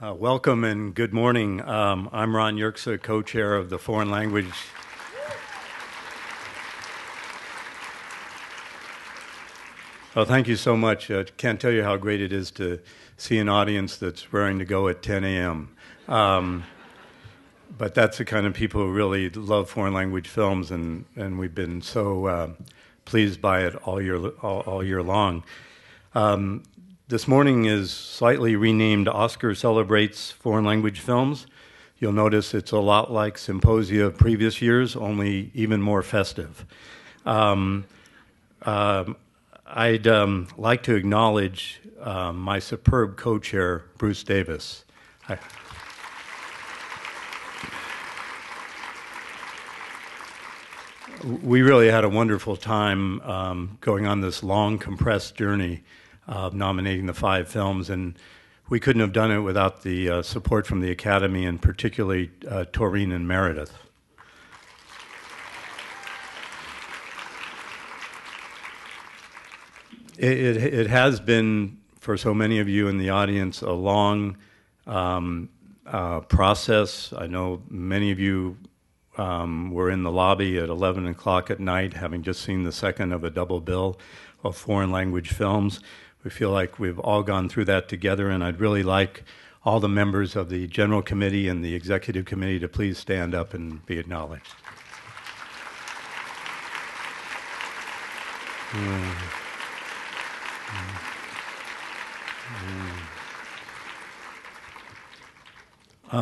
Welcome and good morning. I'm Ron Yerxa, co-chair of the Foreign Language. Well, thank you so much. Can't tell you how great it is to see an audience that's raring to go at 10 a.m. But that's the kind of people who really love foreign language films, and we've been so pleased by it all year long. This morning is slightly renamed Oscar Celebrates Foreign Language Films. You'll notice it's a lot like symposia of previous years, only even more festive. I'd like to acknowledge my superb co-chair, Bruce Davis. We really had a wonderful time going on this long, compressed journey of nominating the 5 films, and we couldn't have done it without the support from the Academy, and particularly Taurine and Meredith. It has been, for so many of you in the audience, a long process. I know many of you were in the lobby at 11 o'clock at night, having just seen the second of a double bill of foreign language films. We feel like we've all gone through that together, and I'd really like all the members of the General Committee and the Executive Committee to please stand up and be acknowledged.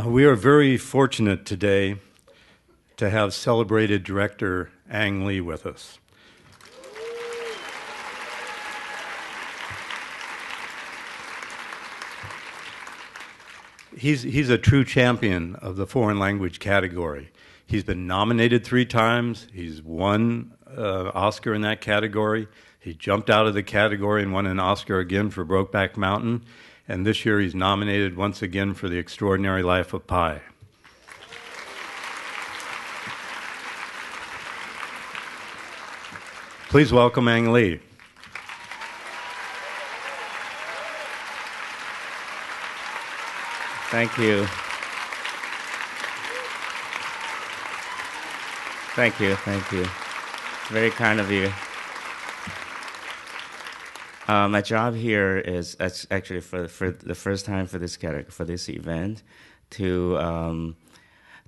We are very fortunate today to have celebrated director Ang Lee with us. He's a true champion of the foreign language category. He's been nominated 3 times. He's won Oscar in that category. He jumped out of the category and won an Oscar again for Brokeback Mountain. And this year he's nominated once again for The Extraordinary Life of Pi. Please welcome Ang Lee. Thank you. Thank you. It's very kind of you. My job here is actually for the first time for this event to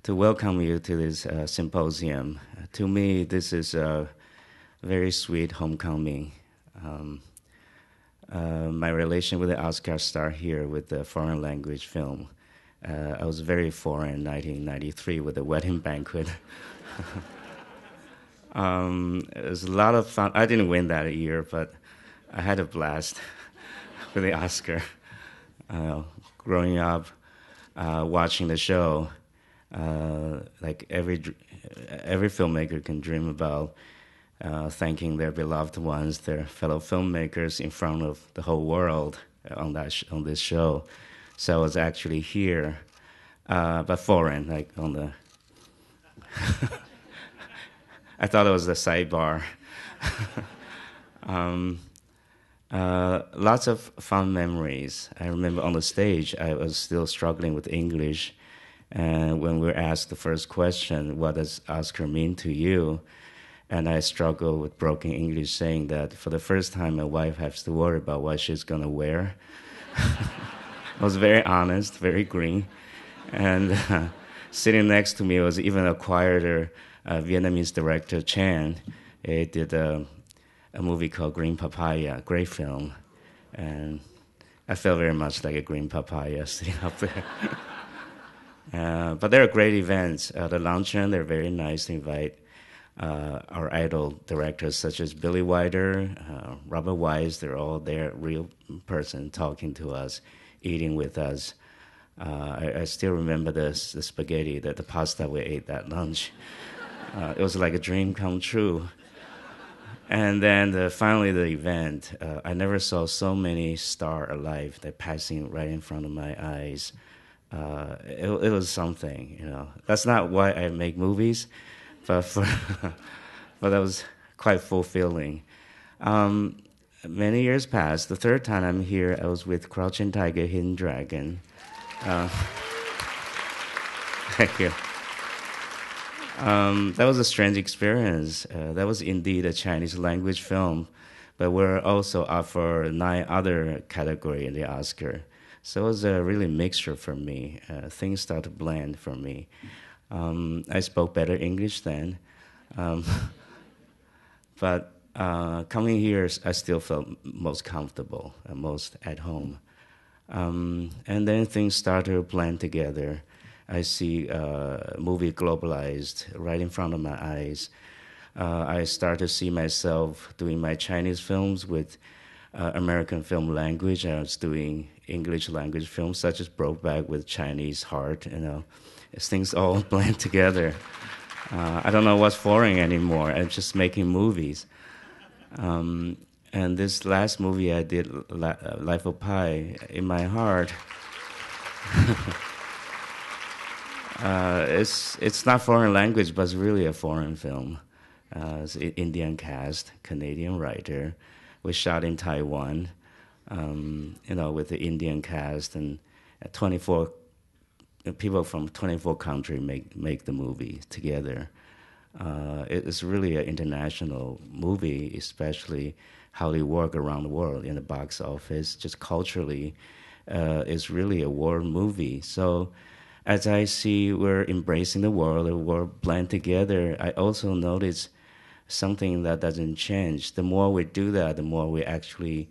welcome you to this symposium. To me, this is a very sweet homecoming. My relation with the Oscar star here with the foreign language film. I was very foreign in 1993 with the wedding banquet. It was a lot of fun. I didn't win that year, but I had a blast with the Oscar. Growing up, watching the show, like every filmmaker can dream about thanking their beloved ones, their fellow filmmakers in front of the whole world on this show. So I was actually here, but foreign, like on the... I thought it was the sidebar. Lots of fun memories. I remember on the stage, I was still struggling with English, and when we were asked the first question, what does Oscar mean to you? And I struggle with broken English, saying that for the first time, my wife has to worry about what she's going to wear. I was very honest, very green. And sitting next to me was even a quieter Vietnamese director, Chan. He did a movie called Green Papaya, great film. And I felt very much like a green papaya sitting up there. But they're great events. The luncheon, they're very nice to invite our idol directors such as Billy Wilder, Robert Wise. They're all there, real person talking to us, eating with us. I still remember the spaghetti, the pasta we ate that lunch. It was like a dream come true. And then finally the event, I never saw so many stars alive. They're passing right in front of my eyes. It was something, you know. That's not why I make movies, but that was quite fulfilling. Many years passed. The third time I'm here, I was with Crouching Tiger, Hidden Dragon. Thank you. That was a strange experience. That was indeed a Chinese language film, but we're also up for 9 other categories in the Oscar. So it was a really mixture for me. Things started to blend for me. I spoke better English then, um, but coming here, I still felt most comfortable, most at home. And then things started to blend together. I see a movie globalized right in front of my eyes. I start to see myself doing my Chinese films with American film language. I was doing English language films such as Brokeback with Chinese heart. As things all blend together. I don't know what's foreign anymore. I'm just making movies. And this last movie I did, Life of Pi, in my heart. It's not foreign language, but it's really a foreign film. It's an Indian cast, Canadian writer. We shot in Taiwan, with the Indian cast, and 24 people from 24 countries make the movie together. It's really an international movie, especially how they work around the world in the box office. Just culturally, it's really a world movie. So as I see we're embracing the world blend together, I also notice something that doesn't change. The more we do that, the more we actually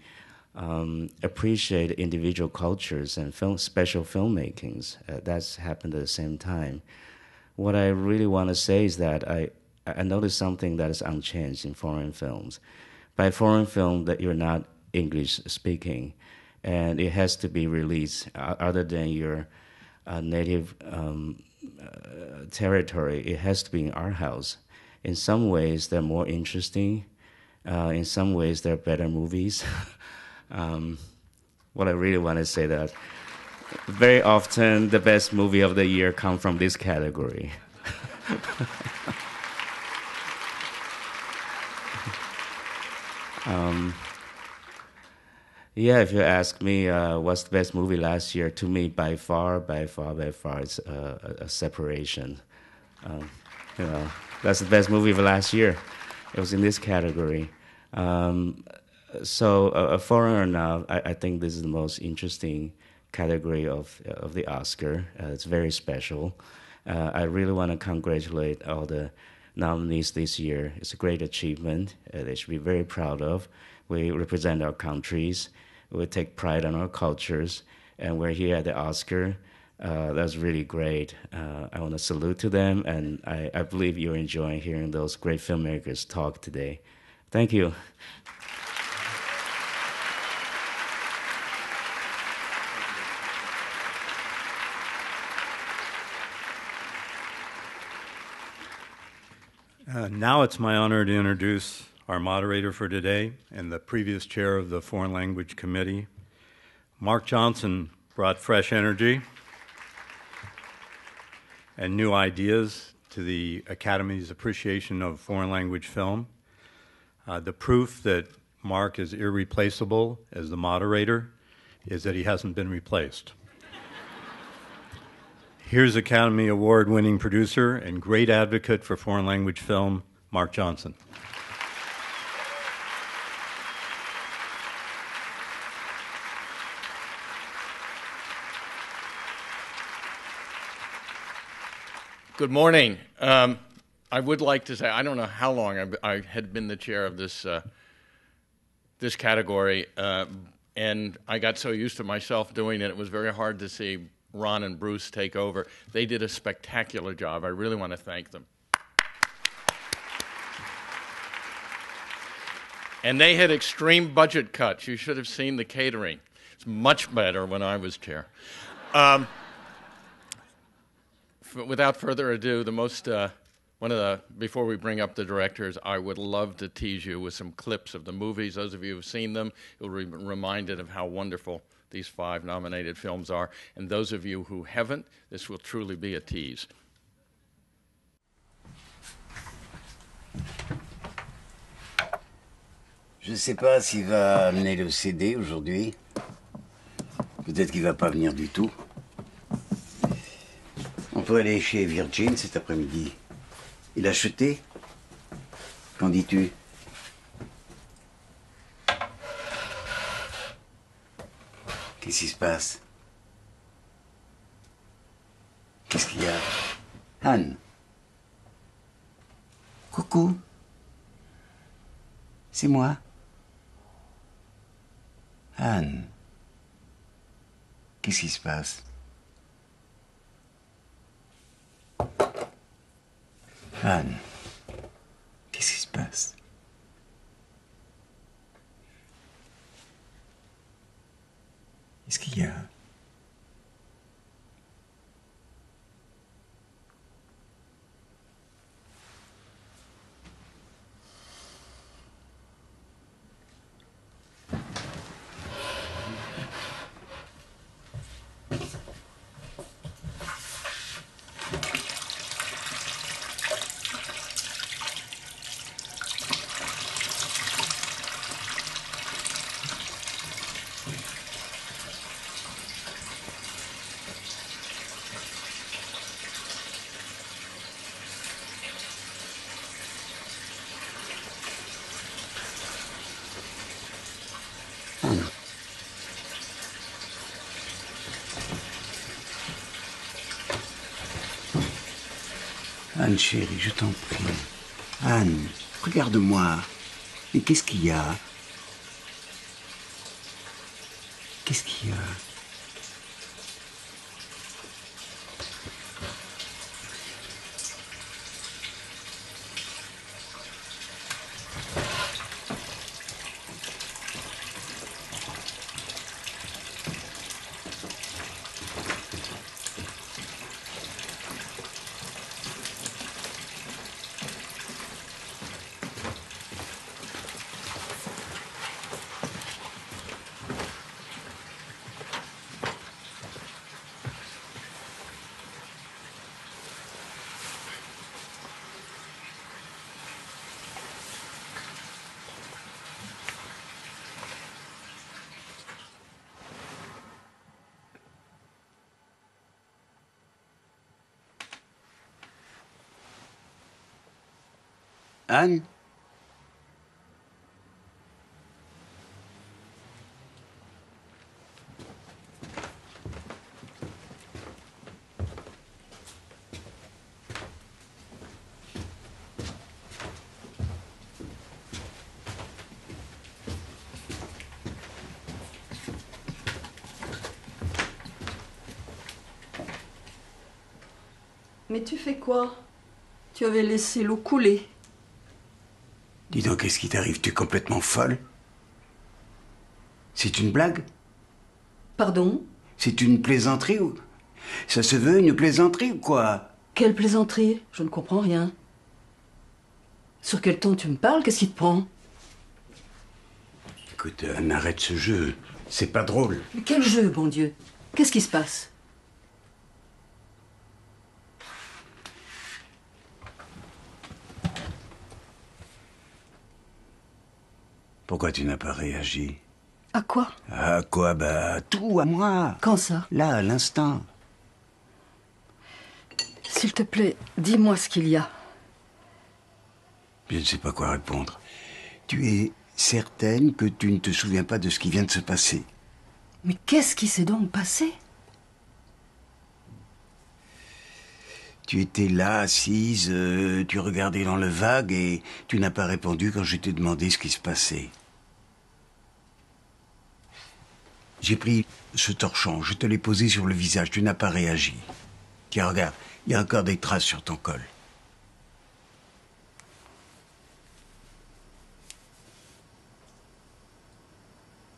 appreciate individual cultures and special filmmakings. That's happened at the same time. What I really want to say is that I noticed something that is unchanged in foreign films. By foreign film, that you're not English speaking, and it has to be released other than your native territory. It has to be in our house. In some ways, they're more interesting. In some ways, they're better movies. What I really want to say that very often the best movie of the year come from this category. If you ask me what's the best movie last year, to me, by far, it's a Separation. That's the best movie of last year. It was in this category. So foreign or not, I think this is the most interesting category of the Oscar. It's very special. I really want to congratulate all the nominees this year. It's a great achievement. They should be very proud of. We represent our countries. We take pride in our cultures. And we're here at the Oscar. That's really great. I want to salute to them. And I believe you're enjoying hearing those great filmmakers talk today. Thank you. Now it's my honor to introduce our moderator for today and the previous chair of the Foreign Language Committee. Marc Johnson brought fresh energy and new ideas to the Academy's appreciation of foreign language film. The proof that Marc is irreplaceable as the moderator is that he hasn't been replaced. Here's Academy Award-winning producer and great advocate for foreign language film, Marc Johnson. Good morning. I would like to say, I don't know how long I had been the chair of this category, and I got so used to myself doing it, it was very hard to see Ron and Bruce take over. They did a spectacular job. I really want to thank them. And they had extreme budget cuts. You should have seen the catering. It's much better when I was chair. Without further ado, before we bring up the directors, I would love to tease you with some clips of the movies. Those of you who've seen them, you'll be reminded of how wonderful these 5 nominated films are. And those of you who haven't, this will truly be a tease. Je ne sais pas s'il va amener le CD aujourd'hui. Peut-être qu'il ne va pas venir du tout. faut aller chez Virgin cet après-midi. Il a acheté? Qu'en dis-tu? Qu'est-ce qui se passe? Qu'est-ce qu'il y a? Anne? Coucou? C'est moi? Anne? Qu'est-ce qui se passe? Anne? Qu'est-ce qui se passe? Qu'est-ce qu'il y a? Anne, chérie, je t'en prie. Anne, regarde-moi. Mais qu'est-ce qu'il y a? Qu'est-ce qu'il y a? Anne? Mais tu fais quoi? Tu avais laissé l'eau couler. Dis donc, qu'est-ce qui t'arrive? Tu es complètement folle? C'est une blague? Pardon? C'est une plaisanterie ou... Ça se veut une plaisanterie ou quoi? Quelle plaisanterie? Je ne comprends rien. Sur quel ton tu me parles? Qu'est-ce qui te prend? Écoute, Anne, arrête ce jeu. C'est pas drôle. Mais quel jeu, bon Dieu? Qu'est-ce qui se passe? Pourquoi tu n'as pas réagi? À quoi? À quoi? Bah, à tout, à moi. Quand ça? Là, à l'instant. S'il te plaît, dis-moi ce qu'il y a. Je ne sais pas quoi répondre. Tu es certaine que tu ne te souviens pas de ce qui vient de se passer? Mais qu'est-ce qui s'est donc passé? Tu étais là, assise, tu regardais dans le vague et tu n'as pas répondu quand je t'ai demandé ce qui se passait. J'ai pris ce torchon, je te l'ai posé sur le visage, tu n'as pas réagi. Tiens, regarde, il y a encore des traces sur ton col.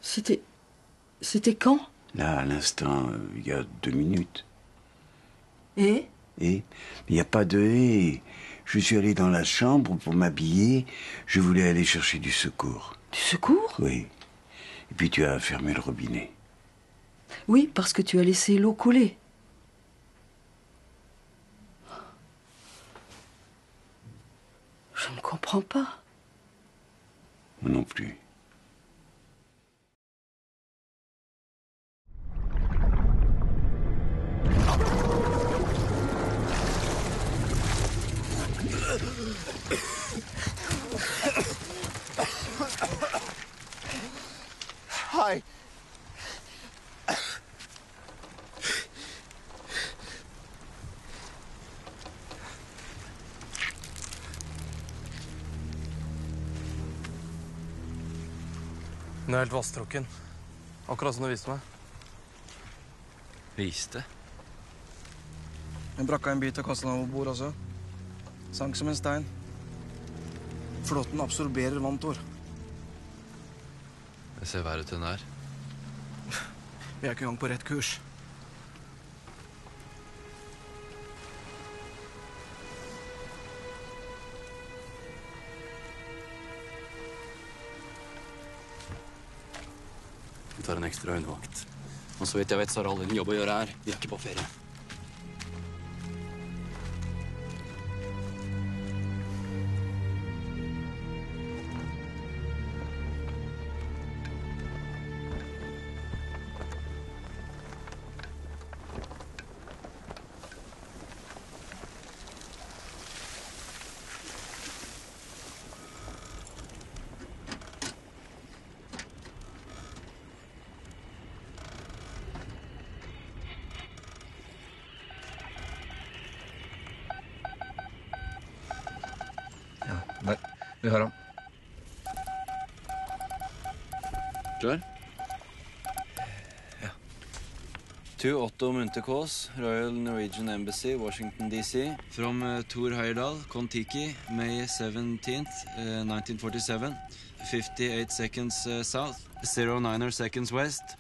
C'était quand? Là, à l'instant, il y a 2 minutes. Et? Et il n'y a pas de et. Je suis allé dans la chambre pour m'habiller. Je voulais aller chercher du secours. Du secours? Oui. Et puis tu as fermé le robinet. Oui, parce que tu as laissé l'eau couler. Je ne comprends pas. Moi non plus. Den helt vasstrukken. Akkurat som du viste meg. Viste? Jeg brakka en bit av kassen av bord også. Sank som en stein. Flåten absorberer vann, Tor. Det ser verre ut enn det er. Vi er ikke engang på rett kurs. Vi tar en ekstra øynevakt. Og så vidt jeg vet, så har alle en jobb å gjøre her. Vi er ikke på ferie. Vi har ham. Klar? Ja. To Otto Munterkås, Royal Norwegian Embassy, Washington D.C. From Tor Heyerdahl, Kon-Tiki, May 17th, 1947. 58 seconds south, 09 seconds west.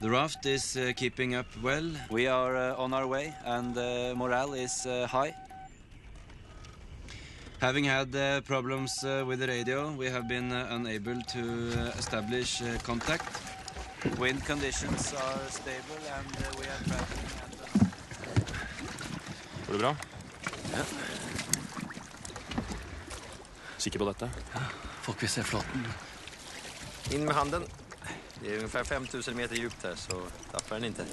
The raft is keeping up well. We are on our way and morale is high. Having had problems with the radio, we have been unable to establish contact. Wind conditions are stable and we are traveling at... Går det bra? Ja. Sikker på dette? Ja, folk vil se flåten. In med handen. Det är ungefär 5000 meter djupt här, så tappar den inte.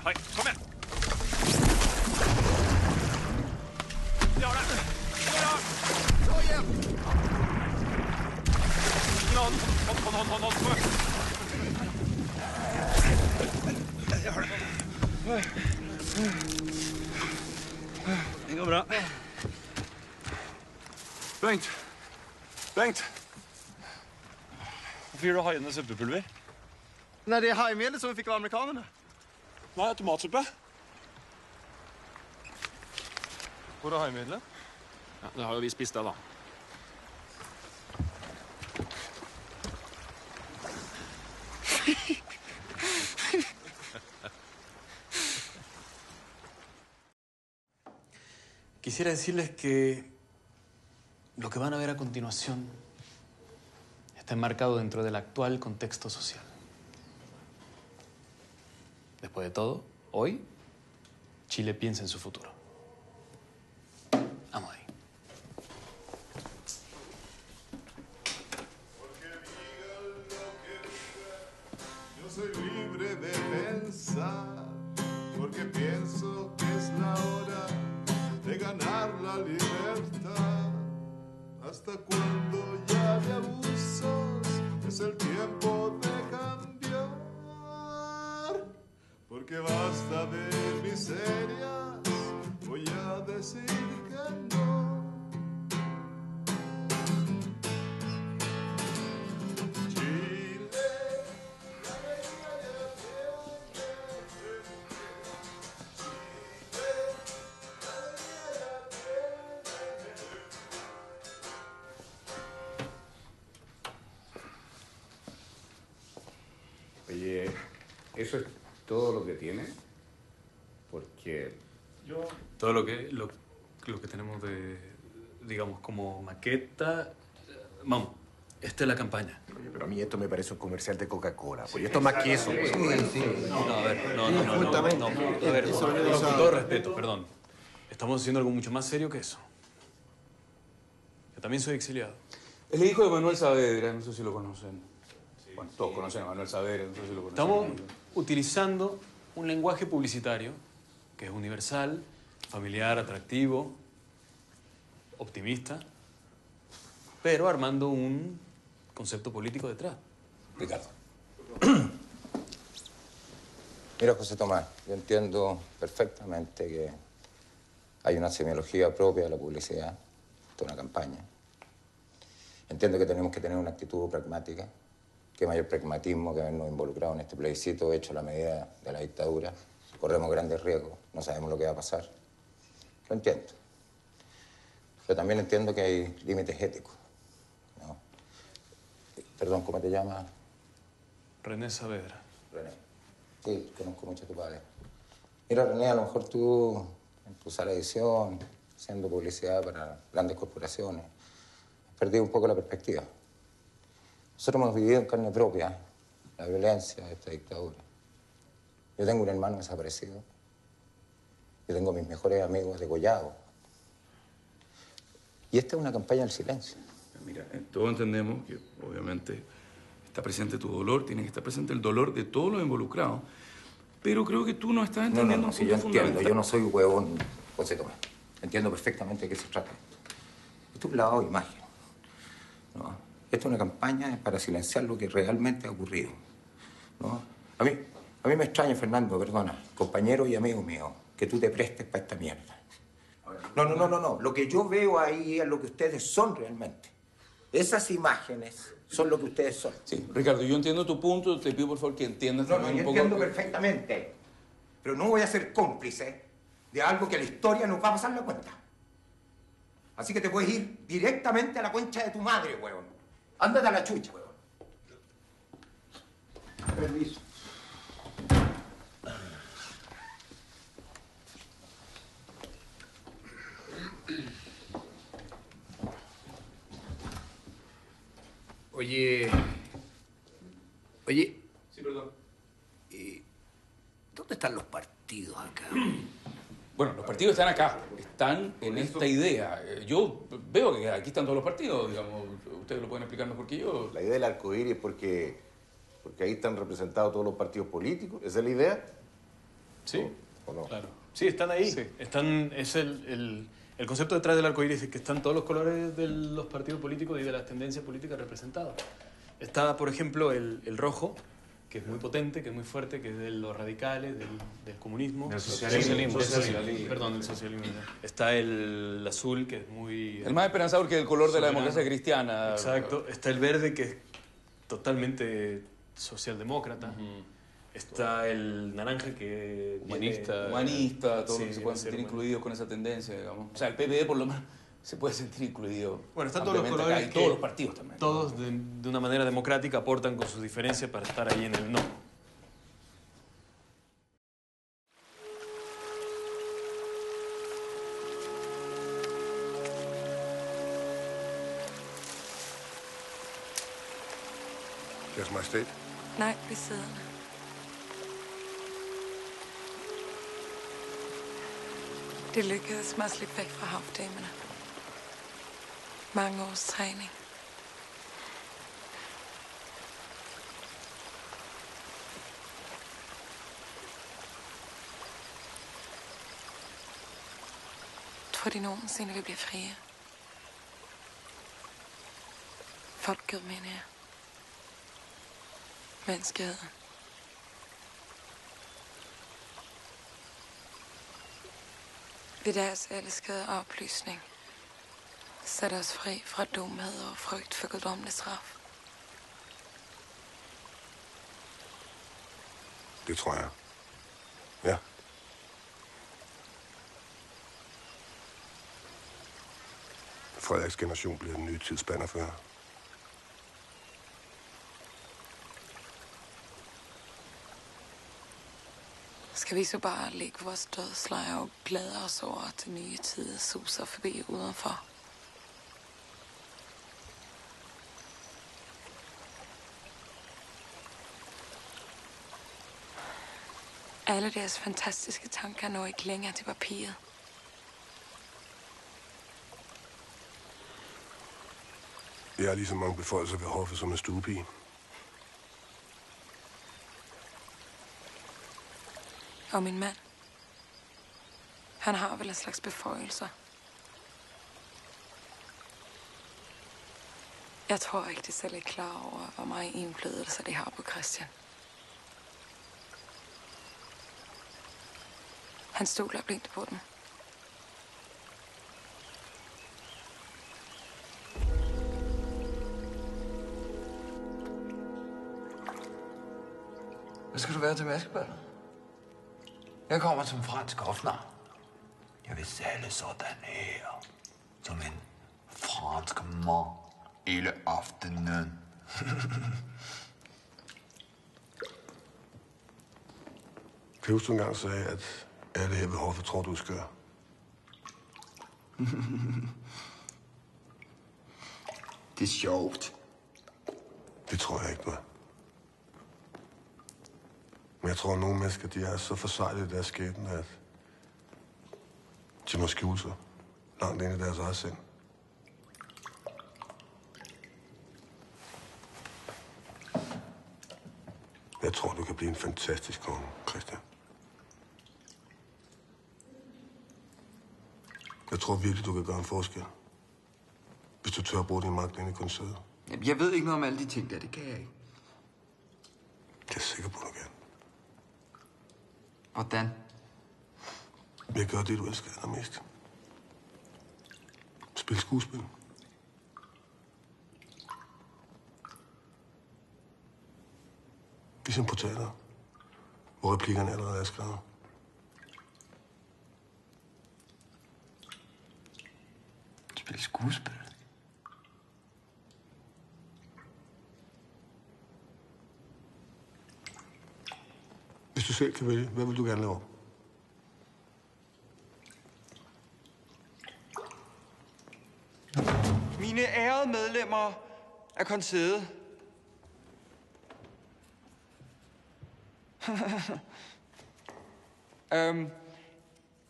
Hei, kom igjen! Vi har det! Gå igjen! Hånd, kom igjen! Jeg har det. Det går bra. Bengt! Hvorfor gir du haiene suppepulver? Nei, det er haimjelet som vi fikk av amerikanerne. Nei, tomatsuppe. Hvor er haimjelet? Ja, det har jo vi spist det, da. Quisiera decirles que lo que van a ver a continuación está enmarcado dentro del actual contexto social. Después de todo, hoy, Chile piensa en su futuro. Vamos ahí. Yo soy libre de pensar, porque pienso que es la hora de ganar la libertad. Hasta cuando ya de abusos es el tiempo de cambio. porque basta ver miserias, voy a decir que no. Oye, ¿eso es todo lo que tiene? Porque Todo lo que tenemos de, digamos, como maqueta. Vamos, esta es la campaña. Oye, pero a mí esto me parece un comercial de Coca-Cola. Pues esto es más que eso. Pues. No, a ver, no. A ver, con todo respeto, perdón. Estamos haciendo algo mucho más serio que eso. Yo también soy exiliado. Es el hijo de Manuel Saavedra, no sé si lo conocen. Bueno, todos conocen a Manuel Saavedra, no sé si lo conocen. Estamos utilizando un lenguaje publicitario que es universal, familiar, atractivo, optimista, pero armando un concepto político detrás. Ricardo. Mira, José Tomás, yo entiendo perfectamente que hay una semiología propia de la publicidad, de una campaña. Entiendo que tenemos que tener una actitud pragmática. Qué mayor pragmatismo que habernos involucrado en este plebiscito hecho a la medida de la dictadura. Corremos grandes riesgos, no sabemos lo que va a pasar. Lo entiendo. Pero también entiendo que hay límites éticos, ¿no? Perdón, ¿cómo te llamas? René Saavedra. René. Sí, conozco mucho a tu padre. Mira, René, a lo mejor tú, en tu sala de edición, haciendo publicidad para grandes corporaciones, has perdido un poco la perspectiva. Nosotros hemos vivido en carne propia la violencia de esta dictadura. Yo tengo un hermano desaparecido. Yo tengo a mis mejores amigos degollados. Y esta es una campaña del silencio. Mira, todos entendemos que, obviamente, está presente tu dolor, tiene que estar presente el dolor de todos los involucrados. Pero creo que tú no estás entendiendo No, si yo entiendo, yo no soy huevón, José Tomás. Entiendo perfectamente de qué se trata esto. Esto es un lavado de imagen, ¿no? Esto es una campaña para silenciar lo que realmente ha ocurrido, ¿no? A mí me extraña, Fernando, perdona, compañero y amigo mío, que tú te prestes para esta mierda. No. Lo que yo veo ahí es lo que ustedes son realmente. Esas imágenes son lo que ustedes son. Sí, Ricardo, yo entiendo tu punto, te pido por favor que entiendas también un poco. Yo entiendo perfectamente, pero no voy a ser cómplice de algo que la historia nos va a pasar la cuenta. Así que te puedes ir directamente a la concha de tu madre, huevón. Ándate a la chucha, huevón. Permiso. Oye... Sí, perdón. ¿Dónde están los partidos acá? Bueno, los partidos están acá, están en esta idea. Yo veo que aquí están todos los partidos, digamos. Ustedes lo pueden explicar mejor que yo. La idea del arcoíris es porque ahí están representados todos los partidos políticos. ¿Esa es la idea? Sí, ¿O no? claro. Sí, están ahí. Sí. Es el concepto detrás del arcoíris es que están todos los colores de los partidos políticos y de las tendencias políticas representados. Está, por ejemplo, el rojo, que es muy potente, que es muy fuerte, que es de los radicales, del comunismo. Del socialismo. Perdón, del socialismo. Está el azul, que es muy... El más esperanzador que el color de la democracia cristiana. Exacto. Está el verde, que es totalmente socialdemócrata. Está el naranja, que... Humanista, todos sí, los que se pueden sentir incluidos con esa tendencia, digamos. O sea, el PPD por lo menos se puede sentir incluido. Bueno, están todos los colores acá, y todos los partidos también. Todos de una manera democrática aportan con sus diferencias para estar ahí en el no. Deres Majestæt. Nej, bliv siddende. Det lykkedes mig at slippe væk fra havdamerne. Mange års træning. Tror de nogensinde vil blive frie? Folket, mener jeg. Menneskeheden. Ved deres elskede oplysning. Sæt os fri fra dumhed og frygt for guddommelig straf. Det tror jeg. Ja. Frederiks generation bliver den nye tids bannerfører. Skal vi så bare lægge vores dødslejre og glæde os over, at den nye tid suser forbi udenfor? Alle deres fantastiske tanker når ikke længere til papiret. Jeg har lige så mange beføjelser ved hoffet som en stuepige. Og min mand. Han har vel en slags beføjelser. Jeg tror ikke, de selv er klar over, hvor meget indflydelse de har på Christian. Han stoler blindt på dem. Hvad skal du være til maskeballet? Jeg kommer som fransk hofnar. Jeg vil sælge sådan her. Som en fransk mand hele aftenen. Kan du huske, en gang sagde, at alle her ved hoffet tror, du er skør? Det er sjovt. Det tror jeg ikke, du er. Men jeg tror, at nogle mennesker, de er så forsejlet i deres skæbne, at de må skjule sig langt ind i deres eget sind. Jeg tror, du kan blive en fantastisk konge, Christian. Jeg tror virkelig, du kan gøre en forskel, hvis du tør at bruge din magt inde i koncertet. Jeg ved ikke noget om alle de ting der, det kan jeg ikke. Jeg er sikker på, du kan. Hvordan? Jeg gør det, du elsker allermest. Spil skuespil. Ligesom på teater, hvor replikkerne allerede er skrevet. Spil skuespil? Hvis du selv kan vælge, hvad vil du gerne lave? Mine ærede medlemmer af koncertet.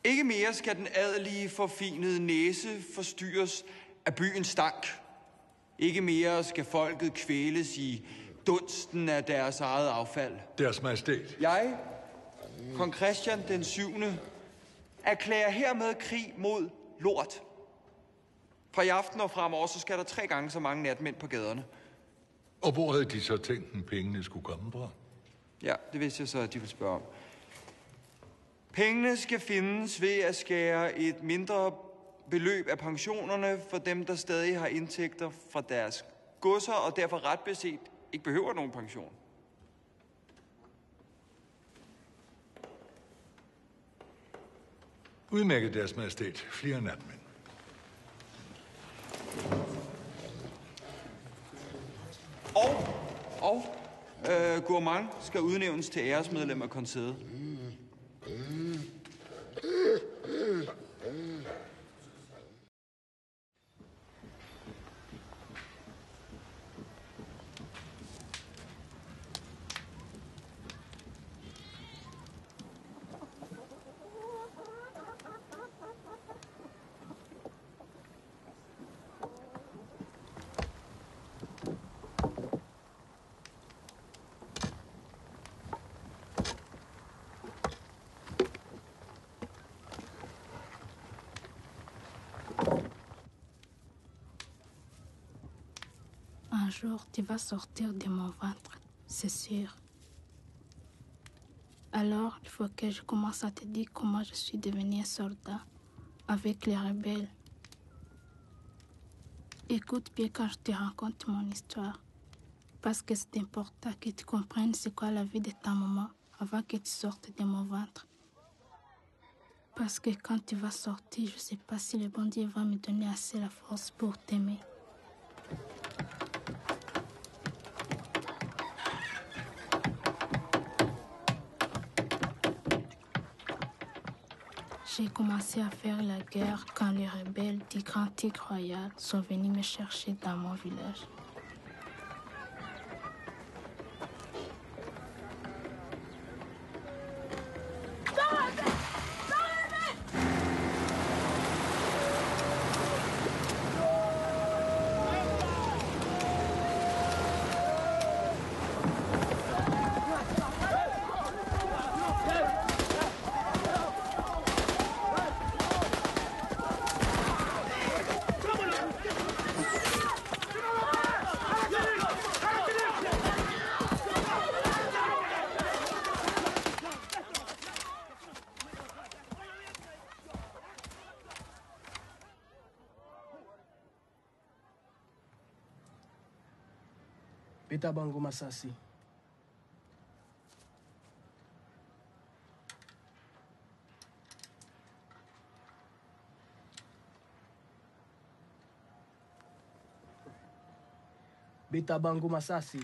Ikke mere skal den adelige forfinede næse forstyrres af byens stank. Ikke mere skal folket kvæles i dunsten af deres eget affald. Deres Majestæt. Jeg, kong Christian den 7., erklærer hermed krig mod lort. Fra i aften og fremover, så skal der 3 gange så mange natmænd på gaderne. Og hvor havde de så tænkt, at pengene skulle komme fra? Ja, det vidste jeg så, at de ville spørge om. Pengene skal findes ved at skære et mindre beløb af pensionerne for dem, der stadig har indtægter fra deres godser, og derfor ret beset ikke behøver nogen pension. Udmærket, Deres Majestæt. Flere natmænd. Og Gourmand skal udnævnes til æresmedlem af koncertet. Un jour, tu vas sortir de mon ventre, c'est sûr. Alors, il faut que je commence à te dire comment je suis devenu un soldat, avec les rebelles. Écoute bien quand je te raconte mon histoire. Parce que c'est important que tu comprennes c'est quoi la vie de ta maman avant que tu sortes de mon ventre. Parce que quand tu vas sortir, je ne sais pas si le bon Dieu va me donner assez la force pour t'aimer. J'ai commencé à faire la guerre quand les rebelles du Grand Tigre Royal sont venus me chercher dans mon village. Beta bango masasi. Beta bango masasi.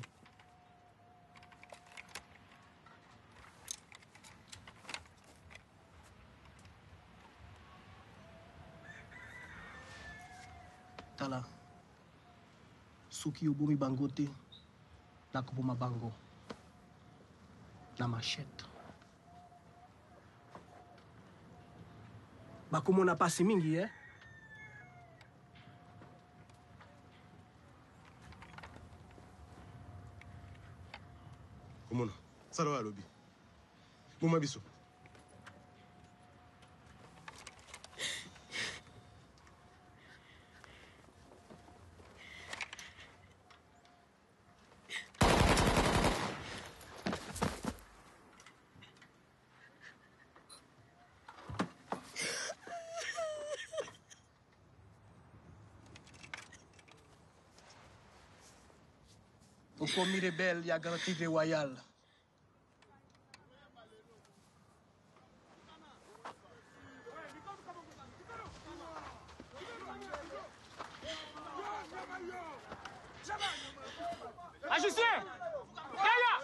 Tala. Suki ubumi bangote. Na kubuma bango. Na machette. Bakumona pasi mingi, eh? Kumona, saro alobi. Buma biso. O komi rebelle ya Grand Tigre Royal. Agissez! Gaïa!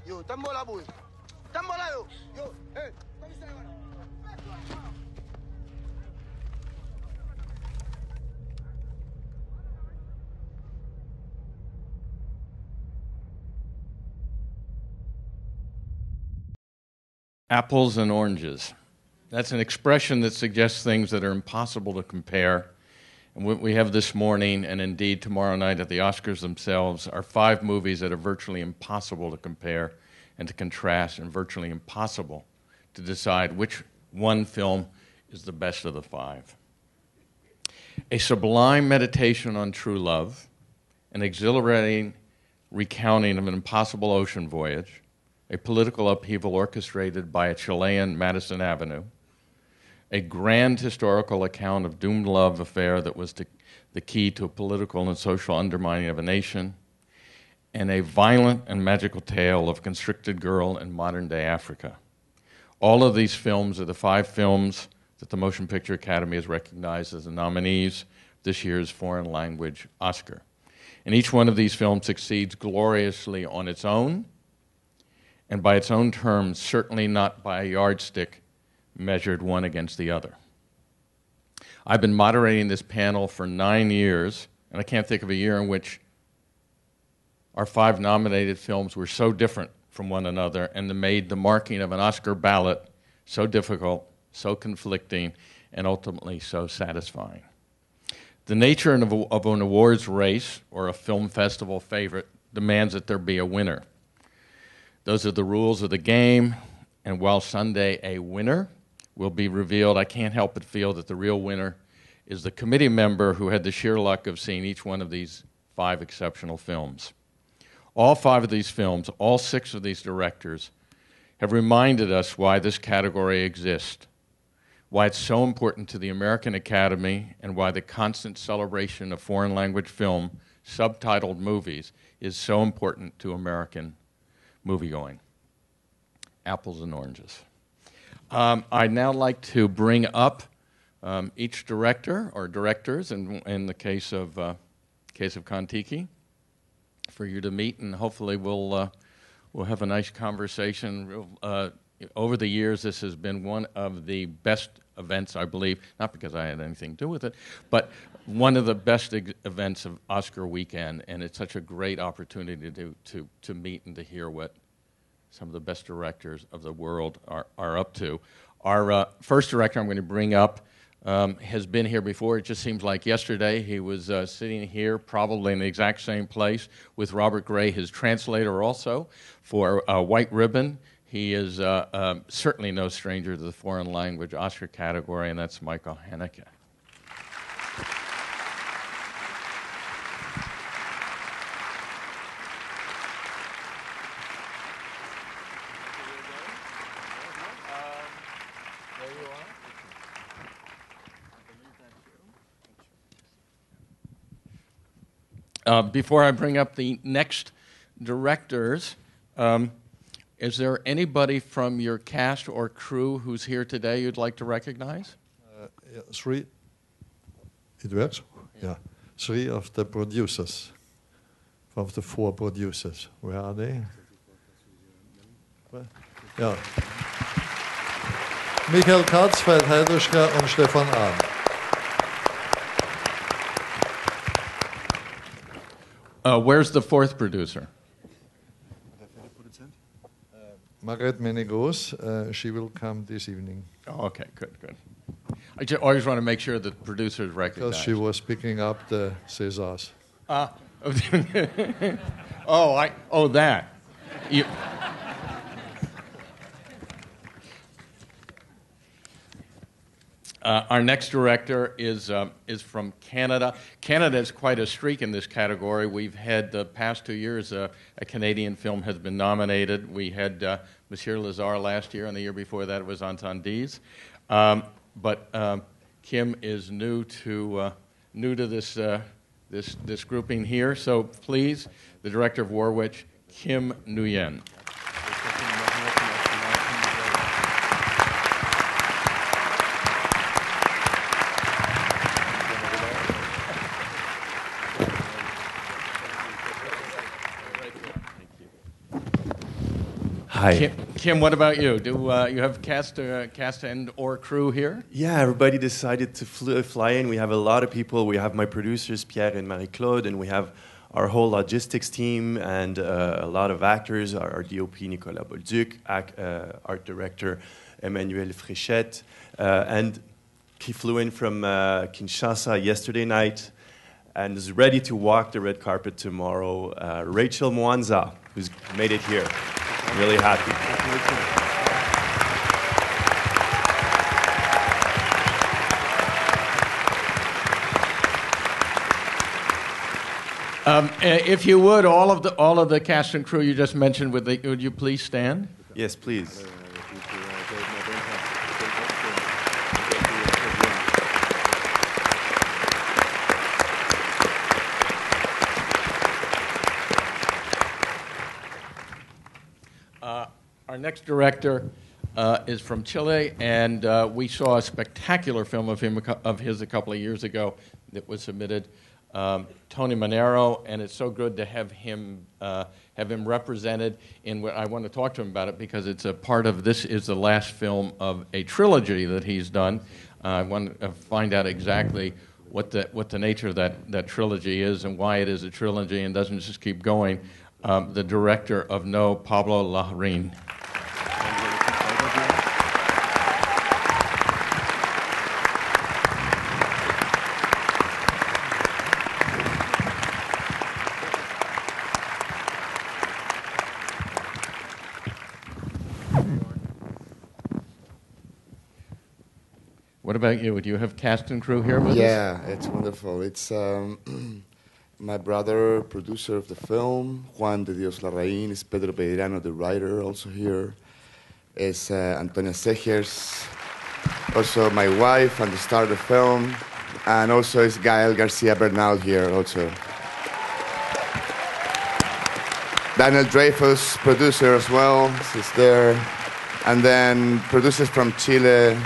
Yo, tambola boy. Tambola yo. Yo, hey. Apples and oranges. That's an expression that suggests things that are impossible to compare. And what we have this morning, and indeed tomorrow night at the Oscars themselves, are 5 movies that are virtually impossible to compare and to contrast, and virtually impossible to decide which one film is the best of the 5. A sublime meditation on true love, an exhilarating recounting of an impossible ocean voyage, a political upheaval orchestrated by a Chilean Madison Avenue, a grand historical account of doomed love affair that was the key to a political and social undermining of a nation, and a violent and magical tale of constricted girl in modern-day Africa. All of these films are the 5 films that the Motion Picture Academy has recognized as the nominees this year's Foreign Language Oscar. And each one of these films succeeds gloriously on its own, and by its own terms, certainly not by a yardstick measured one against the other. I've been moderating this panel for 9 years, and I can't think of a year in which our 5 nominated films were so different from one another and made the marking of an Oscar ballot so difficult, so conflicting, and ultimately so satisfying. The nature of an awards race or a film festival favorite demands that there be a winner. Those are the rules of the game, and while Sunday a winner will be revealed, I can't help but feel that the real winner is the committee member who had the sheer luck of seeing each one of these 5 exceptional films. All 5 of these films, all 6 of these directors, have reminded us why this category exists, why it's so important to the American Academy, and why the constant celebration of foreign language film, subtitled movies, is so important to American moviegoing. Apples and oranges. I'd now like to bring up each director or directors, in the case of Kon-Tiki, for you to meet, and hopefully we'll have a nice conversation. Over the years, this has been one of the best events, I believe, not because I had anything to do with it, but one of the best events of Oscar weekend, and it's such a great opportunity to meet and to hear what some of the best directors of the world are up to. Our first director I'm going to bring up has been here before. It just seems like yesterday he was sitting here, probably in the exact same place, with Robert Gray, his translator also, for White Ribbon. He is certainly no stranger to the foreign language Oscar category, and that's Michael Haneke. Before I bring up the next directors, is there anybody from your cast or crew who's here today you'd like to recognize? 3. It works? Yeah. 3 of the producers, of the 4 producers. Where are they? Yeah. Michael Katz, Veit Heiduschka und Stefan Ahn. Where's the 4th producer? Margaret Menegos, she will come this evening. Oh, okay, good. I always want to make sure that producers recognize. Because she was picking up the Césars. That. Our next director is from Canada. Canada has quite a streak in this category. We've had the past 2 years a Canadian film has been nominated. We had Monsieur Lazare last year, and the year before that it was Entendies. But Kim is new to this grouping here. So please, the director of Warwick, Kim Nguyen. Hi. Kim, what about you? Do you have cast and or crew here? Yeah, everybody decided to fly in. We have a lot of people. We have my producers, Pierre and Marie-Claude, and we have our whole logistics team and a lot of actors, our DOP, Nicolas Bolduc, art director, Emmanuel Fréchette, and he flew in from Kinshasa yesterday night and is ready to walk the red carpet tomorrow, Rachel Mwanza, who's made it here. I'm really happy. If you would, all of the cast and crew you just mentioned, would you please stand? Yes, please. Our next director is from Chile, and we saw a spectacular film of his a couple of years ago that was submitted, Tony Manero, and it's so good to have him represented in what I want to talk to him about it because it's a part of this is the last film of a trilogy that he's done. I want to find out exactly what the nature of that trilogy is and why it is a trilogy and doesn't just keep going. The director of No, Pablo Larraín. What about you? Do you have cast and crew here with us? Yeah, it's wonderful. It's My brother, producer of the film, Juan de Dios Larraín, is Pedro Peirano, the writer, also here. Is Antonia Segers, also my wife and the star of the film, and also is Gael Garcia Bernal here also. Daniel Dreyfus, producer as well, is there. And then producers from Chile,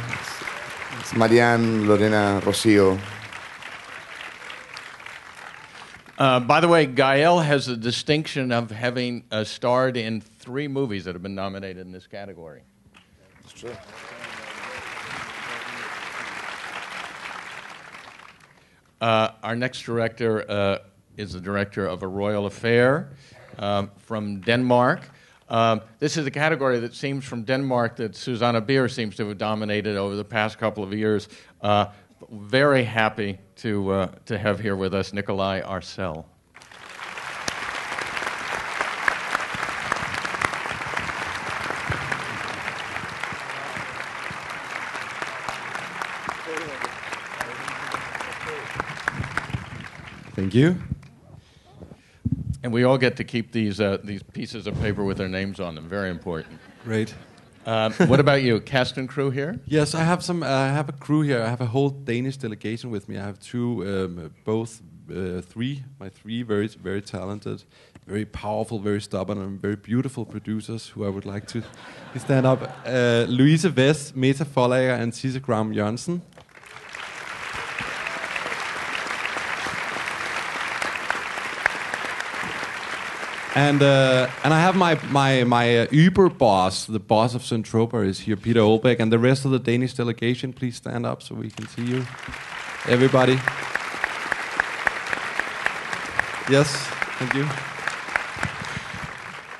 it's Marianne Lorena Rocio. By the way, Gael has the distinction of having starred in 3 movies that have been nominated in this category. That's true. Our next director is the director of A Royal Affair from Denmark. This is a category that seems from Denmark that Susanna Bier seems to have dominated over the past couple of years. Very happy to have here with us Nikolai Arcel. Thank you. And we all get to keep these pieces of paper with their names on them. Very important. Great. What about you? Cast and crew here? Yes, I have some. I have a crew here. I have a whole Danish delegation with me. I have three very, very talented, very powerful, very stubborn, and very beautiful producers who I would like to stand up. Louise Vest, Meta Forlager, and Sisse Gram Jørgensen. And I have my Uber boss, the boss of Centropa, is here, Peter Olbæk, and the rest of the Danish delegation. Please stand up so we can see you, everybody. Yes, thank you.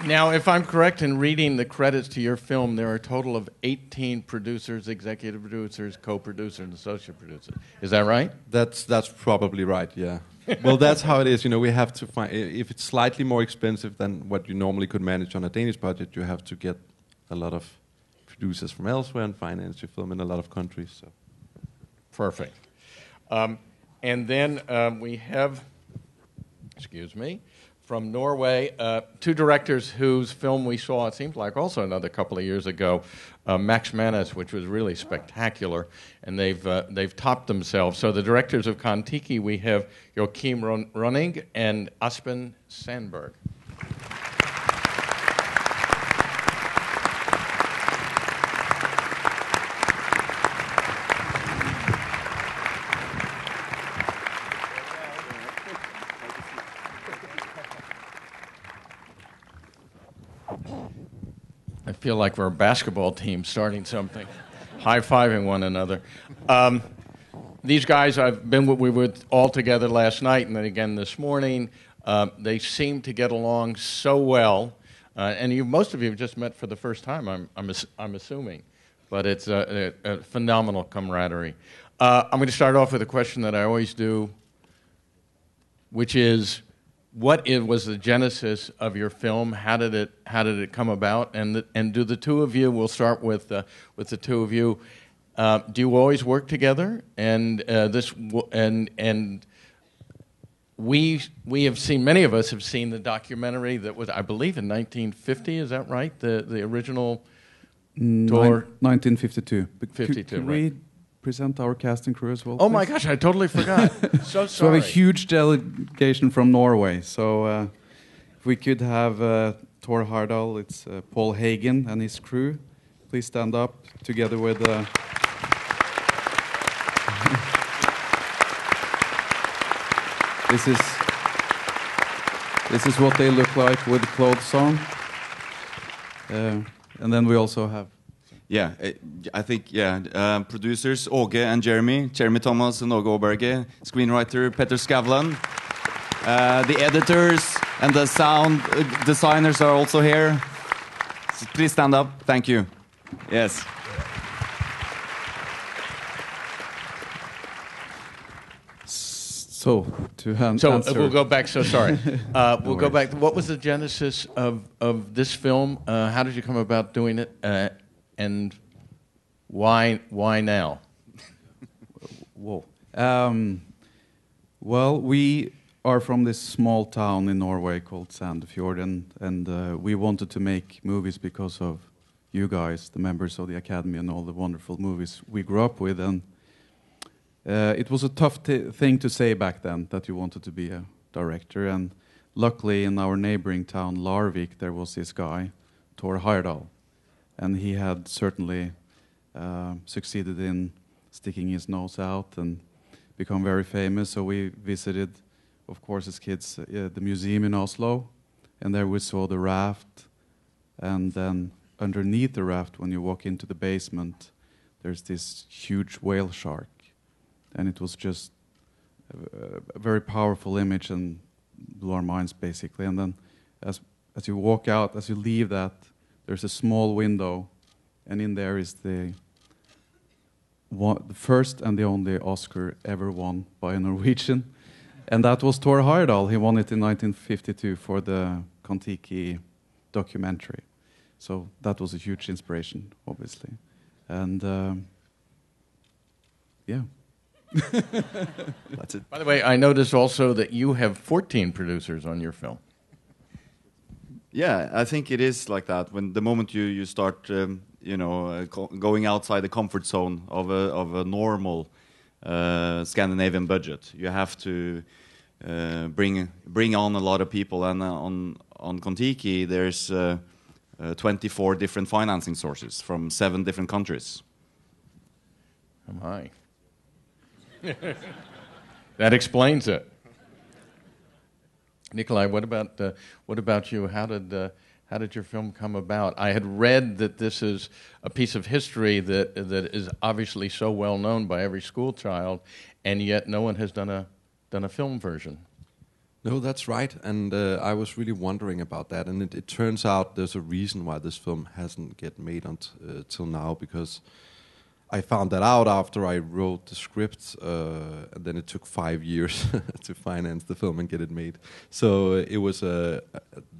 Now, if I'm correct in reading the credits to your film, there are a total of 18 producers, executive producers, co-producers, and associate producers. Is that right? That's probably right. Yeah. Well, that's how it is. You know, we have to find, if it's slightly more expensive than what you normally could manage on a Danish budget, you have to get a lot of producers from elsewhere and finance your film in a lot of countries. So, perfect. And then we have, from Norway, 2 directors whose film we saw, it seems like also another couple of years ago, Max Manus, which was really spectacular, and they've topped themselves. So the directors of Kon-Tiki, we have Joachim Running and Aspen Sandberg. I feel like we're a basketball team starting something, high-fiving one another. These guys we were all together last night and then again this morning. They seem to get along so well, and most of you have just met for the first time, I'm assuming, but it's a phenomenal camaraderie. I'm going to start off with a question that I always do, which is, what was the genesis of your film? How did it come about? And do the two of you? We'll start with the two of you. Do you always work together? And we have seen, many of us have seen the documentary that was, I believe, in 1950. Is that right? The original tour. 1952. 52. Can right. we present our cast and crew as well? Oh please? my gosh, I totally forgot. So sorry. So we have a huge delegation from Norway. So if we could have Thor Hardal, it's Paul Hagen and his crew. Please stand up together with. This is what they look like with clothes on. And then we also have. Yeah, I think, producers, Åge and Jeremy Thomas and Åge Åberge, screenwriter Petter Skavlan, the editors and the sound designers are also here. So please stand up. Thank you. Yes. So, answer. We'll go back. So sorry. We'll go back. What was the genesis of this film? How did you come about doing it? And why now? Whoa. Well, we are from this small town in Norway called Sandefjord, and we wanted to make movies because of you guys, the members of the Academy, and all the wonderful movies we grew up with. And it was a tough thing to say back then, that you wanted to be a director. And luckily, in our neighboring town, Larvik, there was this guy, Thor Heyerdahl, and he had certainly succeeded in sticking his nose out and become very famous. So we visited, of course, as kids, the museum in Oslo, and there we saw the raft, and then underneath the raft, when you walk into the basement, there's this huge whale shark, and it was just a very powerful image and blew our minds, basically. And then as you walk out, as you leave that, there's a small window, and in there is the first and the only Oscar ever won by a Norwegian. And that was Thor Heyerdahl. He won it in 1952 for the Kon-Tiki documentary. So that was a huge inspiration, obviously. And yeah. That's it. By the way, I noticed also that you have 14 producers on your film. Yeah, I think it is like that. When the moment you start, going outside the comfort zone of a normal Scandinavian budget, you have to bring on a lot of people. And on Kon-Tiki, there's 24 different financing sources from 7 different countries. Oh my! That explains it. Nikolai, what about you? How did your film come about? I had read that this is a piece of history that is obviously so well known by every school child, and yet no one has done a film version. No, that's right, and I was really wondering about that, and it turns out there's a reason why this film hasn't get made until now, because I found that out after I wrote the script, and then it took 5 years to finance the film and get it made. So it was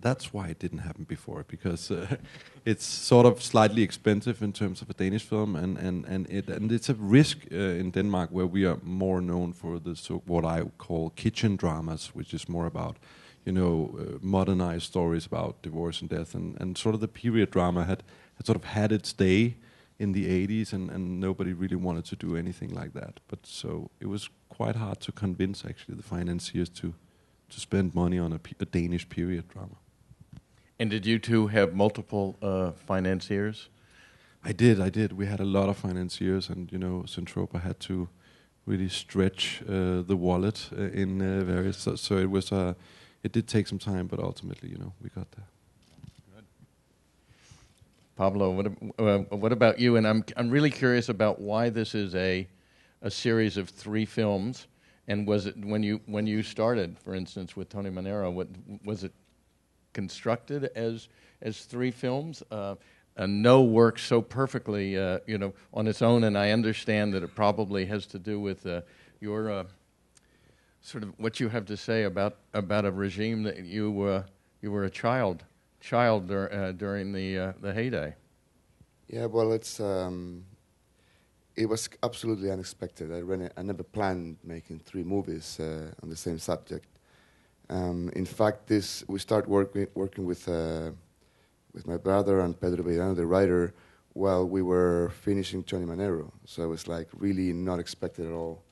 that's why it didn't happen before, because it's sort of slightly expensive in terms of a Danish film, and it's a risk in Denmark, where we are more known for what I call kitchen dramas, which is more about modernized stories about divorce and death, and sort of the period drama had sort of had its day in the 80s, and nobody really wanted to do anything like that. But so it was quite hard to convince actually the financiers to spend money on a Danish period drama. And did you two have multiple financiers? I did. We had a lot of financiers, and Centropa had to really stretch the wallet in various. So it was it did take some time, but ultimately, we got there. Pablo, what about you? And I'm really curious about why this is a series of 3 films. And was it when you started, for instance, with Tony Manero, was it constructed as 3 films? No works so perfectly, on its own. And I understand that it probably has to do with your sort of what you have to say about a regime that you were a child during the heyday. Yeah, well, it was absolutely unexpected. I never planned making 3 movies on the same subject. In fact, we started working with my brother and Pedro Beirano, the writer, while we were finishing Tony Manero. So it was like really not expected at all.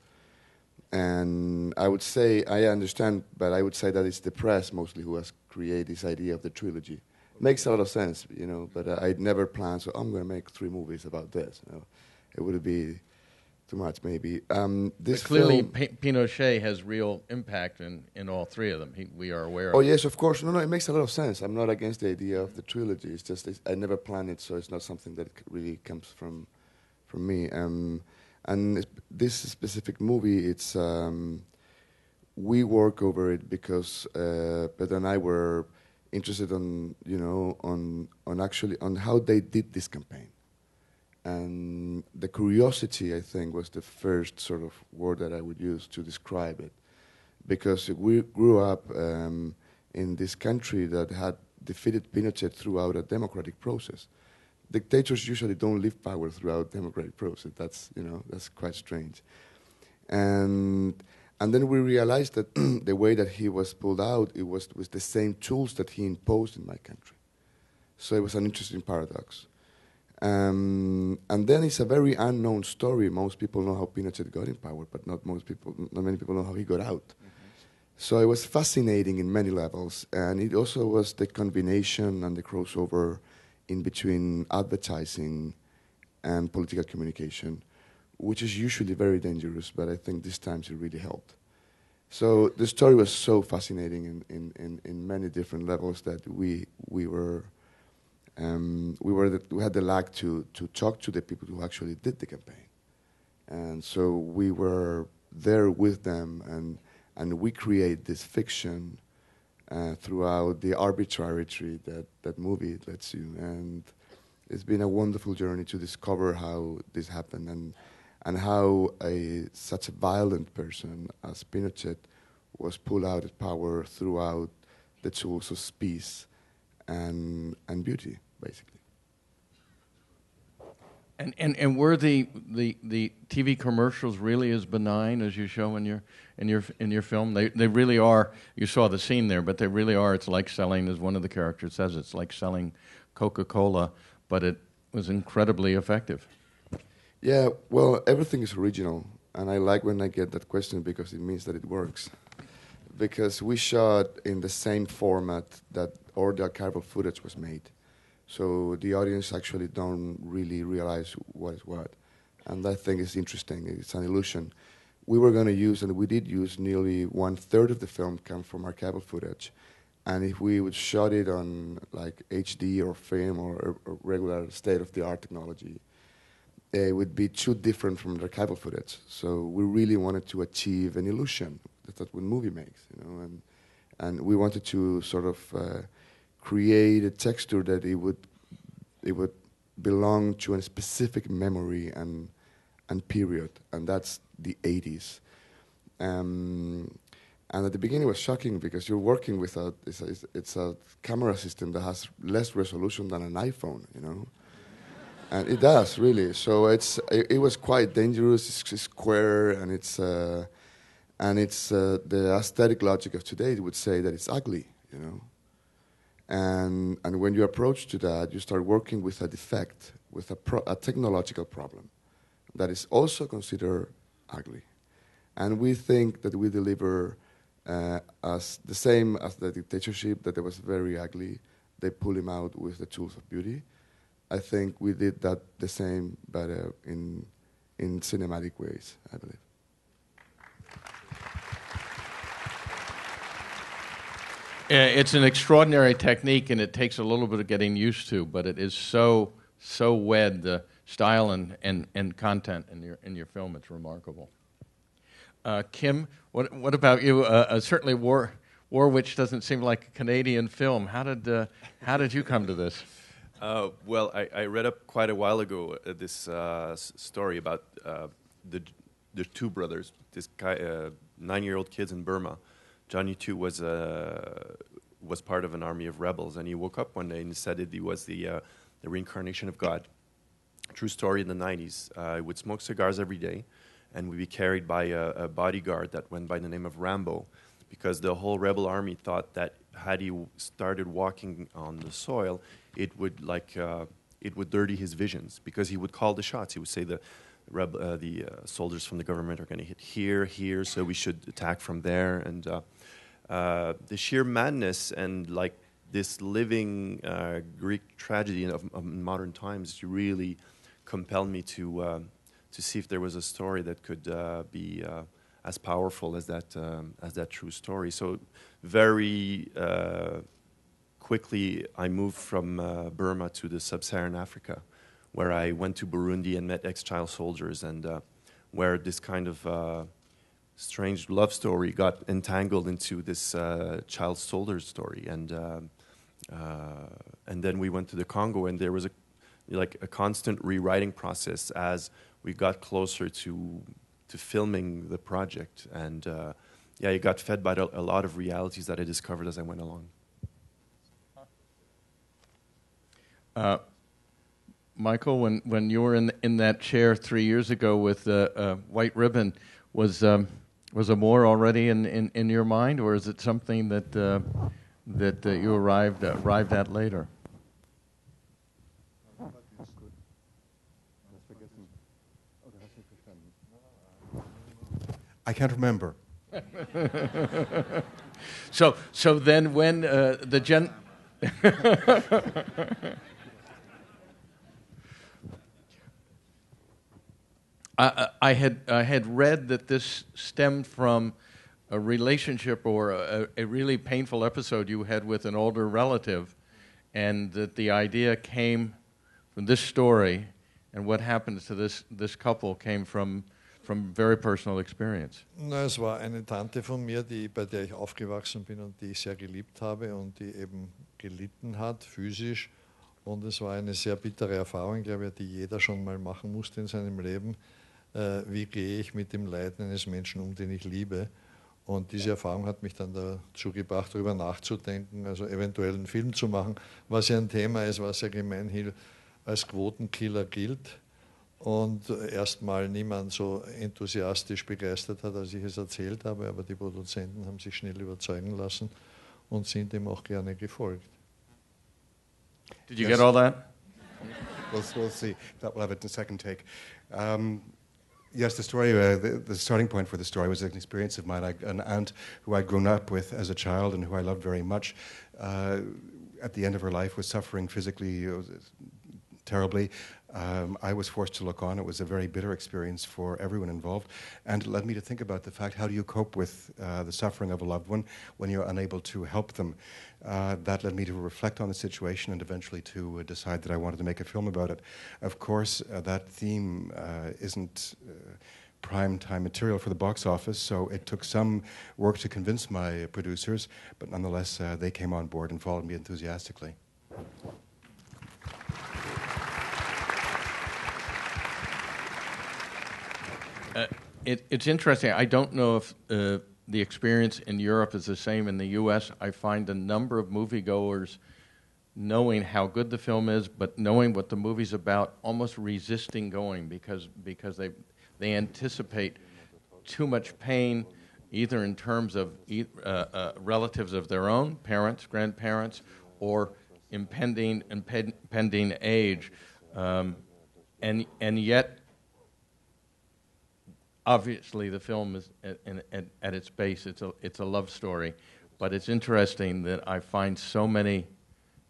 And I would say, I understand, but I would say that it's the press mostly who has created this idea of the trilogy. It makes a lot of sense, but I'd never planned, so I'm going to make 3 movies about this. It would be too much, maybe. This clearly, film, Pinochet has real impact in all 3 of them. We are aware of Oh, it. yes, of course. No, it makes a lot of sense. I'm not against the idea of the trilogy. It's just I never planned it, so it's not something that really comes from me. And this specific movie, it's we work over it because Pedro and I were interested on how they did this campaign, and the curiosity, I think, was the first sort of word that I would use to describe it, because we grew up in this country that had defeated Pinochet throughout a democratic process. Dictators usually don't leave power throughout democratic process. That's quite strange. And And then we realized that the way that he was pulled out, it was with the same tools that he imposed in my country. So it was an interesting paradox. And then it's a very unknown story. Most people know how Pinochet got in power, but not many people know how he got out. So it was fascinating in many levels, and it also was the combination and the crossover in between advertising and political communication, which is usually very dangerous, but I think this time it really helped. So the story was so fascinating in many different levels that we had the luck to talk to the people who actually did the campaign, and so we were there with them, and we create this fiction throughout the arbitrarity that movie lets you, and it's been a wonderful journey to discover how this happened and how such a violent person as Pinochet was pulled out of power throughout the tools of peace and beauty, basically. And were the TV commercials really as benign as you show in your film? They really are. You saw the scene there, but they really are. It's like selling, as one of the characters says, it's like selling Coca-Cola, but it was incredibly effective. Yeah, well, everything is original, and I like when I get that question because it means that it works. Because we shot in the same format that all the archival footage was made. So the audience actually don't really realize what is what. And I think it's interesting. It's an illusion. We were going to use, and we did use, nearly 1/3 of the film come from archival footage. And if we would shot it on like HD or film or regular state-of-the-art technology, it would be too different from the archival footage. So we really wanted to achieve an illusion. That's what movie makes, you know. And we wanted to sort of create a texture that it would belong to a specific memory and period, and that's the 80s. And at the beginning it was shocking because you're working with it's a camera system that has less resolution than an iPhone, you know. And it does, really. So it was quite dangerous. It's square, and it's the aesthetic logic of today would say that it's ugly, you know. And when you approach to that, you start working with a defect, with a technological problem that is also considered ugly. And we think that we deliver as the same as the dictatorship, that it was very ugly. They pull him out with the tools of beauty. I think we did that the same, but in cinematic ways, I believe. It's an extraordinary technique, and it takes a little bit of getting used to, but it is so wed, the style and content in your film. It's remarkable. Kim, what about you? Certainly, Warwick doesn't seem like a Canadian film. How did you come to this? Well, I read up quite a while ago this story about the two brothers. This guy, 9-year-old kids in Burma. Johnny too was part of an army of rebels, and he woke up one day and said that he was the reincarnation of God. True story in the 90s. He would smoke cigars every day, and would be carried by a bodyguard that went by the name of Rambo, because the whole rebel army thought that had he started walking on the soil, it would dirty his visions, because he would call the shots. He would say the soldiers from the government are going to hit here, so we should attack from there. And the sheer madness and like this living Greek tragedy of modern times really compelled me to see if there was a story that could be as powerful as that true story. So very quickly I moved from Burma to the sub-Saharan Africa, where I went to Burundi and met ex-child soldiers, and where this kind of strange love story got entangled into this child soldier story. And then we went to the Congo, and there was a constant rewriting process as we got closer to filming the project. And it got fed by a lot of realities that I discovered as I went along. Michael, when you were in that chair 3 years ago with White Ribbon, was Was Amour already in your mind, or is it something that you arrived at later? I can't remember. So then when the gen... I had read that this stemmed from a relationship or a really painful episode you had with an older relative, and that the idea came from this story, and what happens to this couple came from very personal experience. Na, es war eine Tante von mir, bei der ich aufgewachsen bin und die ich sehr geliebt habe und die eben gelitten hat, physisch. Und es war eine sehr bittere Erfahrung, glaube ich, die jeder schon mal machen musste in seinem Leben. Wie gehe ich mit dem Leiden eines Menschen um, den ich liebe? Und diese Erfahrung hat mich dann dazu gebracht, darüber nachzudenken, also eventuell einen Film zu machen, was ja ein Thema ist, was ja gemeinhin als Quotenkiller gilt. Und erstmal niemand so enthusiastisch begeistert hat, als ich es erzählt habe, aber die Produzenten haben sich schnell überzeugen lassen und sind ihm auch gerne gefolgt. Did you get all that? We'll see. We'll have it in a second take. Yes, the story, the starting point for the story was an experience of mine. An aunt who I'd grown up with as a child and who I loved very much, at the end of her life was suffering physically terribly. I was forced to look on. It was a very bitter experience for everyone involved, and it led me to think about the fact, how do you cope with the suffering of a loved one when you're unable to help them? That led me to reflect on the situation and eventually to decide that I wanted to make a film about it. Of course, that theme isn't prime time material for the box office, so it took some work to convince my producers, but nonetheless, they came on board and followed me enthusiastically. It's interesting. I don't know if the experience in Europe is the same in the U.S. I find a number of moviegoers, knowing how good the film is, but knowing what the movie's about, almost resisting going because they anticipate too much pain, either in terms of relatives of their own, parents, grandparents, or impending age, and yet. Obviously, the film is at its base. It's a love story, but it's interesting that I find so many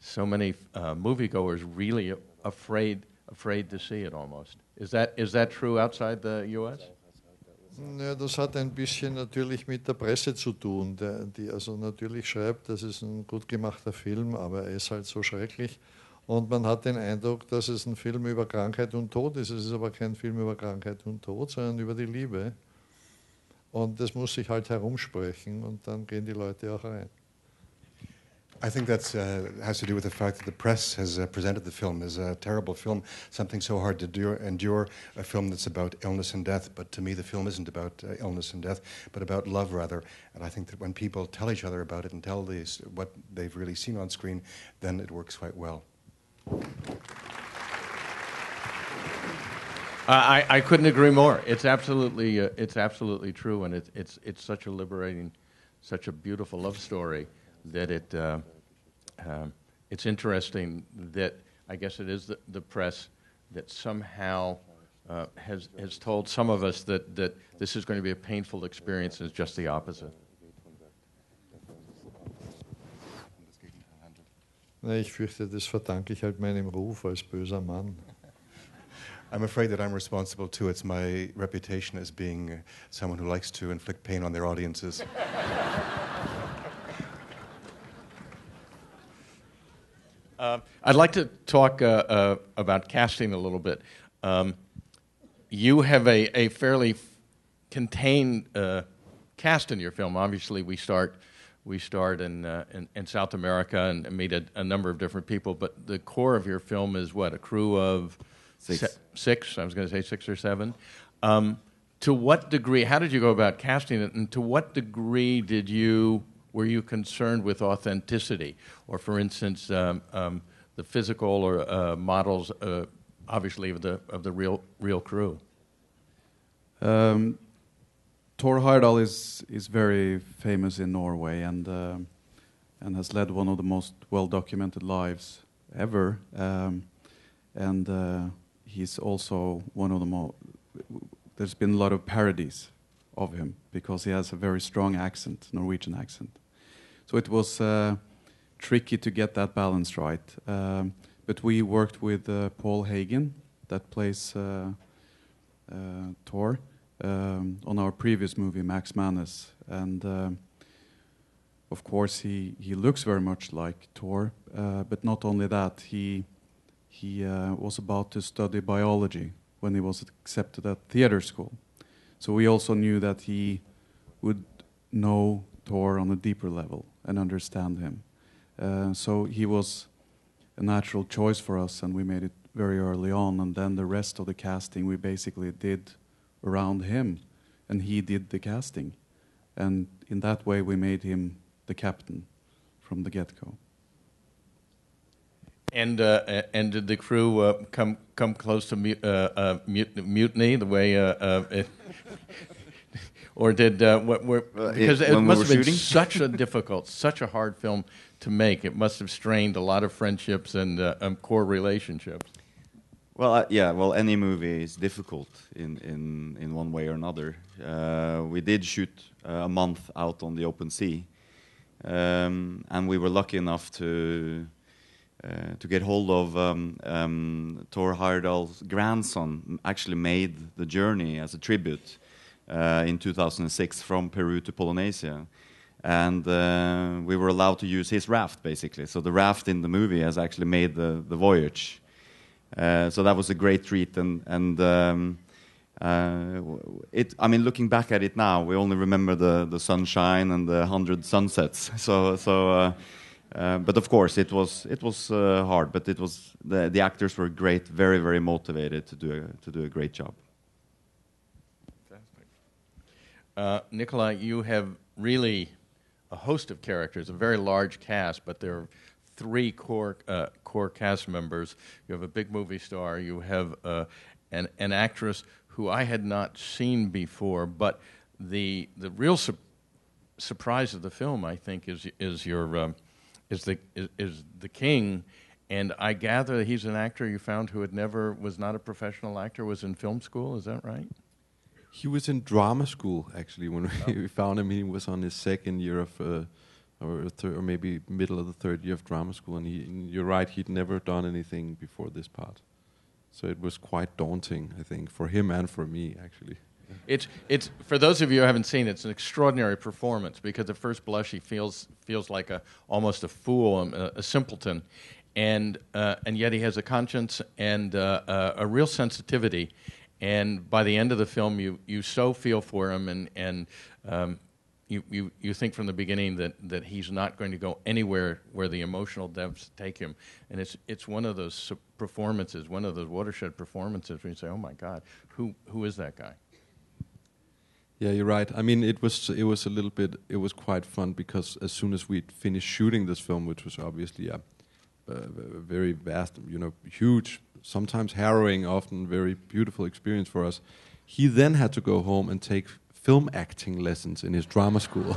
moviegoers really afraid to see it. Almost. Is that true outside the U.S.? Ja, das hat ein bisschen natürlich mit der Presse zu tun, die also natürlich schreibt, das ist ein gut gemachter Film, aber er ist halt so schrecklich. Und man hat den Eindruck, dass es ein Film über Krankheit und Tod ist. Es ist aber kein Film über Krankheit und Tod, sondern über die Liebe. Und das muss sich halt herumsprechen und dann gehen die Leute auch rein. I think that has to do with the fact that the press has presented the film as a terrible film, something so hard to endure, a film that's about illness and death. But to me, the film isn't about illness and death, but about love, rather. And I think that when people tell each other about it and tell what they've really seen on screen, then it works quite well. I couldn't agree more. It's absolutely true, and it's such a liberating, such a beautiful love story that it's interesting that I guess it is the press that somehow has told some of us that this is going to be a painful experience, and it's just the opposite. Ich fürchte, das verdanke ich halt meinem Ruf als böser Mann. I'm afraid that I'm responsible too. It's my reputation as being someone who likes to inflict pain on their audiences. I'd like to talk about casting a little bit. You have a fairly contained cast in your film. Obviously, we start in South America and meet a number of different people, but the core of your film is what, a crew of six? I was going to say 6 or 7. To what degree, how did you go about casting it, and to what degree were you concerned with authenticity? Or, for instance, the physical or models, obviously, of the real crew? Thor Heyerdahl is very famous in Norway and has led one of the most well-documented lives ever. He's also one of the more. There's been a lot of parodies of him because he has a very strong accent, Norwegian accent. So it was tricky to get that balance right. But we worked with Paul Hagen, that plays Thor, on our previous movie, Max Manus. And of course, he looks very much like Thor. But not only that, he was about to study biology when he was accepted at theater school. So we also knew that he would know Thor on a deeper level and understand him. So he was a natural choice for us, and we made it very early on. And then the rest of the casting we basically did around him, and he did the casting. And in that way we made him the captain from the get-go. And did the crew come close to mutiny the way or did because it must have been such a difficult, such a hard film to make. It must have strained a lot of friendships and core relationships. Well, yeah. Well, any movie is difficult in one way or another. We did shoot a month out on the open sea, and we were lucky enough to get hold of Thor Heyerdahl's grandson. Actually, made the journey as a tribute in 2006 from Peru to Polynesia. And we were allowed to use his raft, basically. So the raft in the movie has actually made the voyage. So that was a great treat. And I mean, looking back at it now, we only remember the sunshine and the 100 sunsets. But of course, it was hard. But it was the actors were great, very, very motivated to do a great job. Nikolai, you have really a host of characters, a very large cast, but there are three core cast members. You have a big movie star. You have an actress who I had not seen before. But the real surprise of the film, I think, is the king. And I gather that he's an actor you found who was not a professional actor, was in film school. Is that right? He was in drama school, actually, when we found him. He was on his second year of, or maybe middle of the third year of drama school. And you're right, he'd never done anything before this part. So it was quite daunting, I think, for him and for me, actually. It's for those of you who haven't seen it, it's an extraordinary performance because at first blush he feels like almost a fool, a simpleton, and yet he has a conscience and a real sensitivity. And by the end of the film, you so feel for him, and you think from the beginning that he's not going to go anywhere where the emotional depths take him. And it's one of those performances, one of those watershed performances where you say, "Oh my God, who is that guy?" Yeah, you're right. I mean, it was a little bit. It was quite fun because as soon as we'd finished shooting this film, which was obviously a very vast, huge, sometimes harrowing, often very beautiful experience for us, he then had to go home and take film acting lessons in his drama school,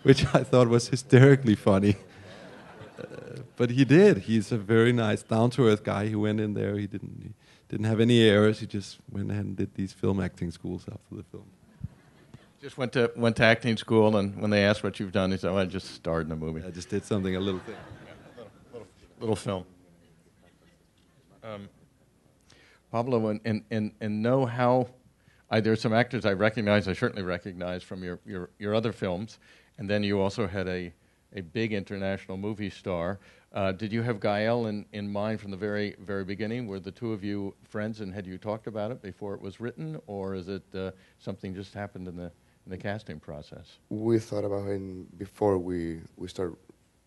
which I thought was hysterically funny. But he did. He's a very nice, down-to-earth guy. He went in there. He didn't have any errors. He just went ahead and did these film acting schools after the film. Just went to acting school, and when they asked what you've done, he said, "Oh, I just starred in a movie. I just did something, a little thing, little film." Pablo, and know how there are some actors I certainly recognize from your other films, and then you also had a big international movie star. Did you have Gael in mind from the very, very beginning? Were the two of you friends, and had you talked about it before it was written, or is it something just happened in the casting process? We thought about him before we started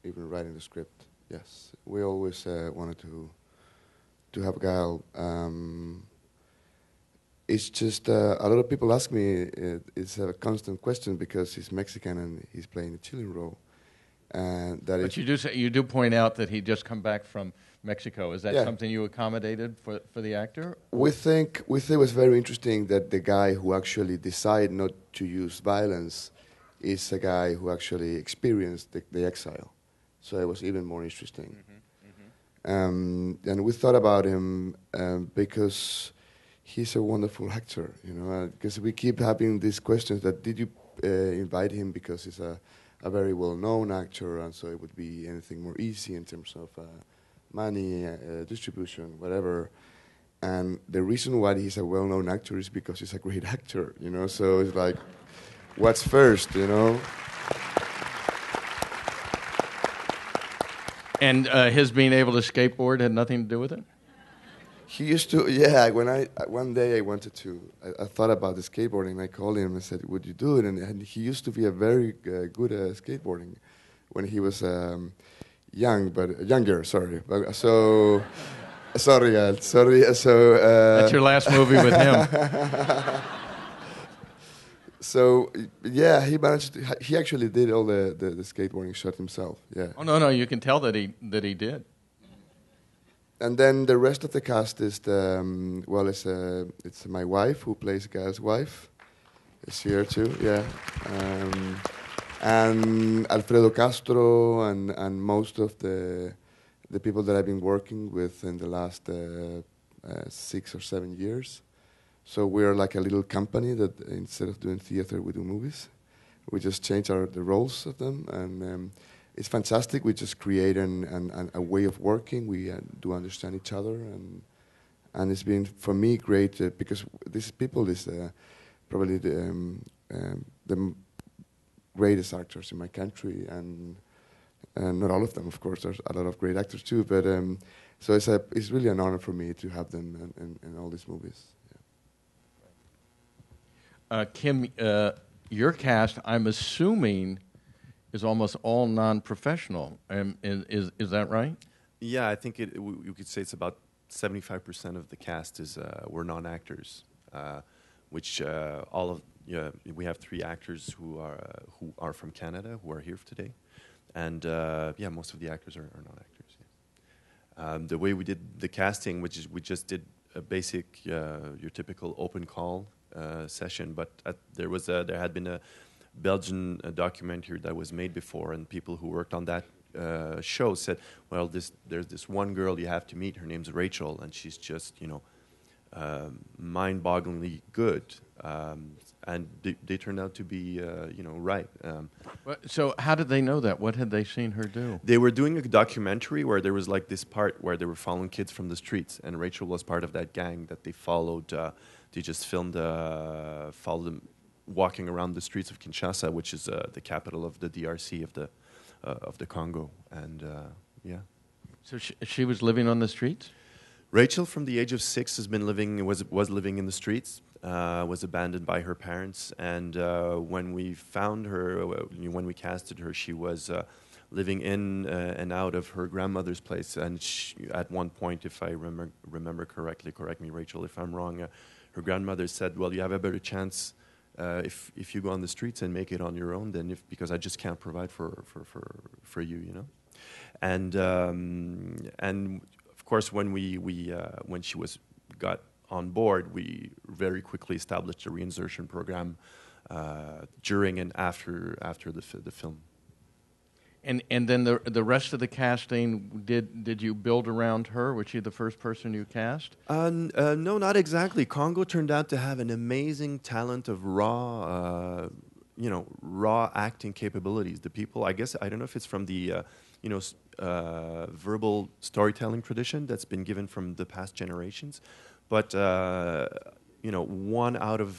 even writing the script. Yes, we always wanted to have Gael. It's just a lot of people ask me. It's a constant question because he's Mexican and he's playing a Chilean role. and that But you do point out that he just come back from Mexico. Is that something you accommodated for the actor? We think it was very interesting that the guy who actually decided not to use violence is a guy who actually experienced the exile. So it was even more interesting. And we thought about him because he's a wonderful actor, because we keep having these questions that did you invite him because he's a very well-known actor, and so it would be anything more easy in terms of money, distribution, whatever. And the reason why he's a well-known actor is because he's a great actor, so it's like, what's first, And his being able to skateboard had nothing to do with it? He used to, one day I thought about the skateboarding, and I called him and said, would you do it? And he used to be a very good skateboarding when he was younger, sorry. So, sorry. That's your last movie with him. So, yeah, he actually did all the skateboarding shot himself, yeah. Oh, no, you can tell that he did. And then the rest of the cast is it's my wife who plays Gael's wife. Is here too, yeah. And Alfredo Castro and most of the people that I've been working with in the last 6 or 7 years. So we're like a little company that instead of doing theater, we do movies. We just change the roles of them, and it's fantastic. We just create a way of working. We do understand each other, and it's been for me great because these people is probably the greatest actors in my country, and not all of them, of course. There's a lot of great actors too, but so it's really an honor for me to have them in all these movies. Kim, your cast, I'm assuming, is almost all non-professional. Is that right? Yeah, I think you could say it's about 75% of the cast were non-actors, which we have 3 actors who are from Canada who are here today, and most of the actors are non-actors. Yeah. The way we did the casting, which is we just did a basic your typical open call session, but there had been a Belgian documentary that was made before, and people who worked on that show said, well, there's this one girl you have to meet, her name's Rachel, and she's just mind-bogglingly good, and they turned out to be right. So how did they know that? What had they seen her do? They were doing a documentary where there was like this part where they were following kids from the streets, and Rachel was part of that gang that they followed. They just followed them walking around the streets of Kinshasa, which is the capital of the DRC of the Congo, and yeah. So she was living on the streets? Rachel, from the age of 6, was living in the streets. Was abandoned by her parents, and when we found her, when we casted her, she was living in and out of her grandmother's place. And at one point, if I remember correctly, correct me, Rachel, if I'm wrong, her grandmother said, "Well, you have a better chance if you go on the streets and make it on your own than because I just can't provide for you, And of course, when when she got on board, we very quickly established a reinsertion program during and after the film. And then the rest of the casting, did you build around her? Was she the first person you cast? No, not exactly. Congo turned out to have an amazing talent of raw acting capabilities. The people, I guess, I don't know if it's from the verbal storytelling tradition that's been given from the past generations. But one out of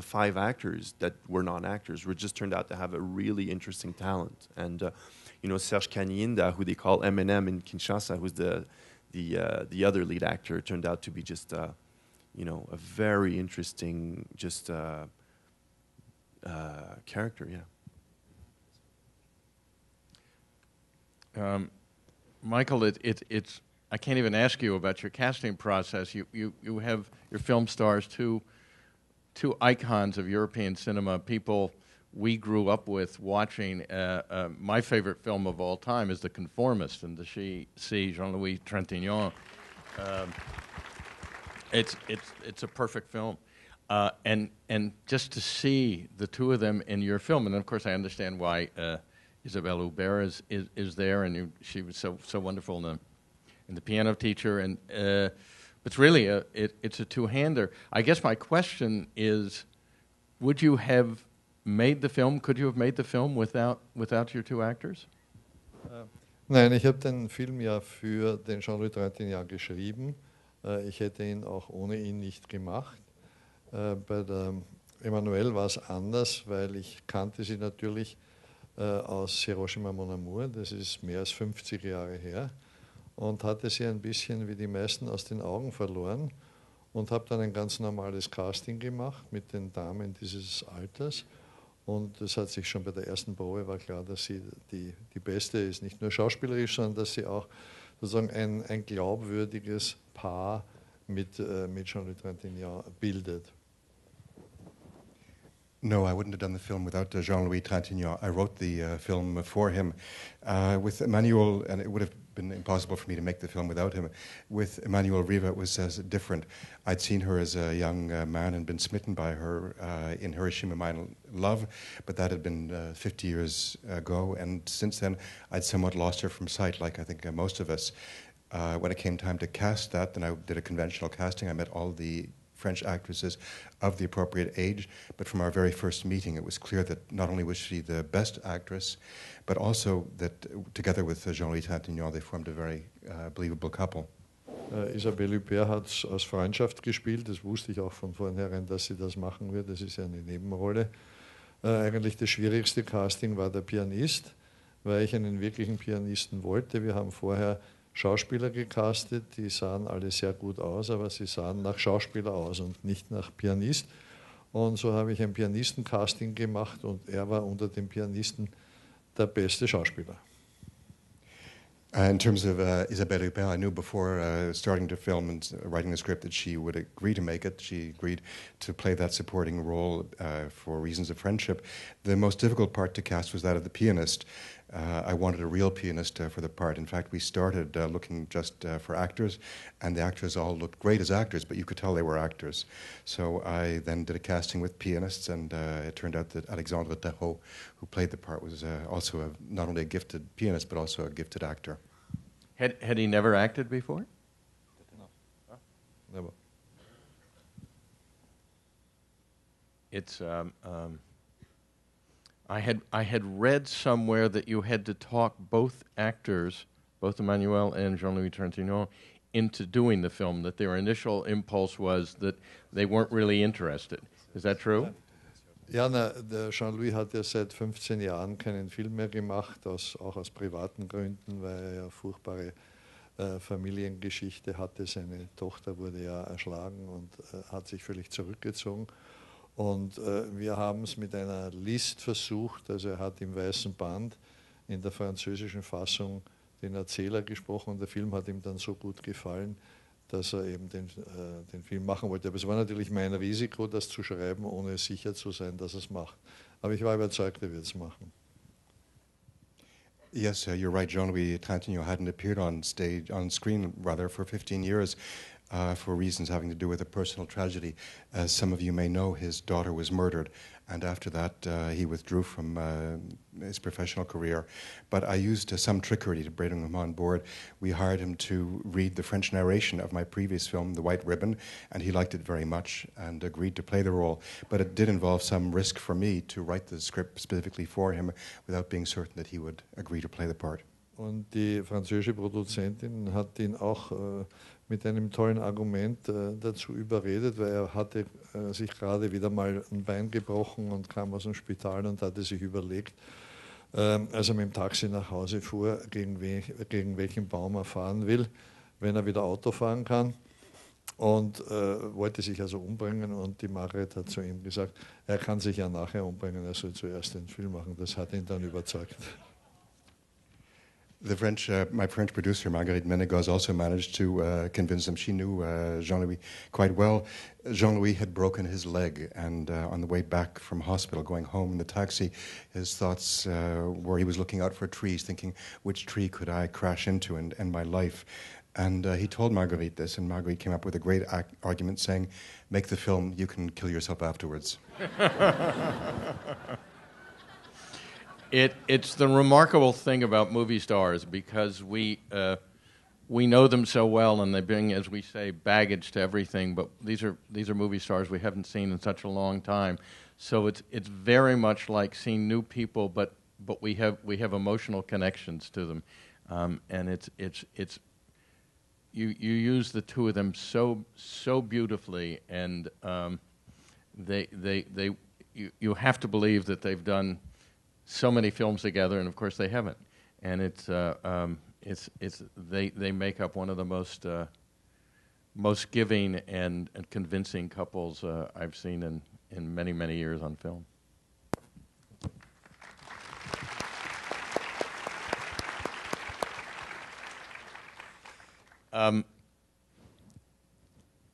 5 actors that were non-actors just turned out to have a really interesting talent. And Serge Kanyinda, who they call Eminem in Kinshasa, who's the other lead actor, turned out to be just a very interesting character. Yeah. Michael, it's. I can't even ask you about your casting process. You have your film stars, two icons of European cinema, people we grew up with watching. My favorite film of all time is The Conformist, and to see Jean-Louis Trintignant. It's a perfect film. And just to see the two of them in your film, and of course I understand why Isabelle Huppert is there, and she was so wonderful in the piano teacher, and it's really it's a two-hander. I guess my question is, would you have made the film? Could you have made the film without your two actors? Nein, ich habe den Film ja für den Jean-Louis Trintignant geschrieben. Ich hätte ihn auch ohne ihn nicht gemacht. Bei der Emmanuelle war es anders, weil ich kannte sie natürlich aus Hiroshima Mon Amour, das ist mehr als 50 Jahre her, und hatte sie ein bisschen wie die meisten aus den Augen verloren und habe dann ein ganz normales Casting gemacht mit den Damen dieses Alters. Und das hat sich schon bei der ersten Probe war klar, dass sie die Beste ist, nicht nur schauspielerisch, sondern dass sie auch sozusagen ein glaubwürdiges Paar mit Jean-Louis Trintignant bildet. No, I wouldn't have done the film without Jean-Louis Trintignant. I wrote the film for him. With Emmanuel, and it would have been impossible for me to make the film without him. With Emmanuel Riva, it was different. I'd seen her as a young man and been smitten by her in Hiroshima My Love, but that had been 50 years ago, and since then I'd somewhat lost her from sight, like I think most of us. When it came time to cast that, then I did a conventional casting. I met all the French actresses of the appropriate age, but from our very first meeting it was clear that not only was she the best actress, but also that together with Jean-Louis Trintignant they formed a very believable couple. Isabelle Huppert hat aus Freundschaft gespielt, das wusste ich auch von vornherein, dass sie das machen wird, das ist ja eine Nebenrolle. Eigentlich das schwierigste Casting war der Pianist, weil ich einen wirklichen Pianisten wollte. Wir haben vorher Schauspieler gecastet, die sahen alle sehr gut aus, aber sie sahen nach Schauspieler aus und nicht nach Pianist. Und so habe ich ein Pianistencasting gemacht und er war unter den Pianisten der beste Schauspieler. In terms of Isabelle Huppert, I knew before starting to film and writing the script that she would agree to make it. She agreed to play that supporting role for reasons of friendship. The most difficult part to cast was that of the pianist. I wanted a real pianist for the part. In fact, we started looking just for actors, and the actors all looked great as actors, but you could tell they were actors. So I then did a casting with pianists, and it turned out that Alexandre Terreau, who played the part, was also not only a gifted pianist, but also a gifted actor. Had he never acted before? No. Never. It's I had read somewhere that you had to talk both actors, both Emmanuel and Jean-Louis Trintignant, into doing the film, that their initial impulse was that they weren't really interested. Is that true? Ja, der Jean-Louis hat ja seit 15 Jahren keinen Film mehr gemacht, auch aus privaten Gründen, weil er ja furchtbare Familiengeschichte hatte. Seine Tochter wurde ja erschlagen und hat sich völlig zurückgezogen. Und wir haben es mit einer List versucht, also er hat im Weißen Band in der französischen Fassung den Erzähler gesprochen und der Film hat ihm dann so gut gefallen, dass er eben den Film machen wollte. Aber es war natürlich mein Risiko, das zu schreiben, ohne sicher zu sein, dass er es macht. Aber ich war überzeugt, er wird es machen. Yes, you're right. Jean-Louis Trintignant hadn't appeared on screen for 15 years. For reasons having to do with a personal tragedy. As some of you may know, his daughter was murdered, and after that he withdrew from his professional career. But I used some trickery to bring him on board. We hired him to read the French narration of my previous film, The White Ribbon, and he liked it very much and agreed to play the role. But it did involve some risk for me to write the script specifically for him without being certain that he would agree to play the part. Und die französische Produzentin hat ihn auch mit einem tollen Argument dazu überredet, weil er hatte sich gerade wieder mal ein Bein gebrochen und kam aus dem Spital und hatte sich überlegt, als er mit dem Taxi nach Hause fuhr, gegen welchen Baum er fahren will, wenn er wieder Auto fahren kann. Und wollte sich also umbringen und die Margret hat zu ihm gesagt, er kann sich ja nachher umbringen, er soll zuerst den Film machen. Das hat ihn dann überzeugt. The French, my French producer, Marguerite Menegaz, also managed to convince them. She knew Jean-Louis quite well. Jean-Louis had broken his leg, and on the way back from hospital, going home in the taxi, his thoughts were he was looking out for trees, thinking, which tree could I crash into and end my life? And he told Marguerite this, and Marguerite came up with a great argument saying, make the film, you can kill yourself afterwards. It's the remarkable thing about movie stars, because we know them so well, and they bring, as we say, baggage to everything. But these are movie stars we haven't seen in such a long time, so it's very much like seeing new people, but we have emotional connections to them, and it's you use the two of them so beautifully, and you have to believe that they've done so many films together, and of course they haven't. And they make up one of the most giving and convincing couples I've seen in many years on film.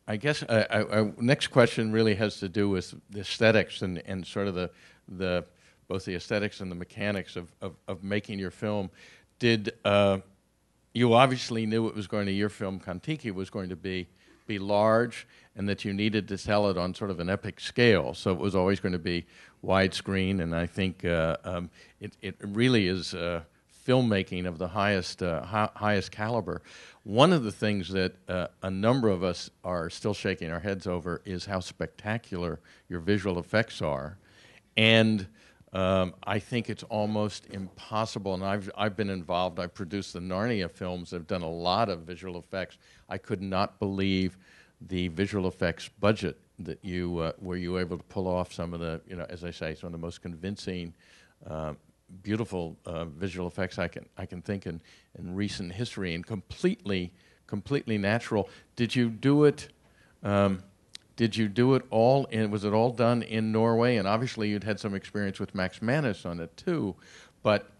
I guess next question really has to do with the aesthetics and sort of the both the aesthetics and the mechanics of making your film. Did you obviously knew it was going to, your film Kon-Tiki was going to be large, and that you needed to tell it on sort of an epic scale, so it was always going to be widescreen, and I think it really is filmmaking of the highest caliber. One of the things that a number of us are still shaking our heads over is how spectacular your visual effects are, and I think it's almost impossible, and I've been involved. I've produced the Narnia films. I've done a lot of visual effects. I could not believe the visual effects budget that were you able to pull off some of the, as I say, some of the most convincing, beautiful visual effects I can think in recent history, and completely natural. Did you do it? Did you do it all was it all done in Norway? And obviously you'd had some experience with Max Manus on it too, but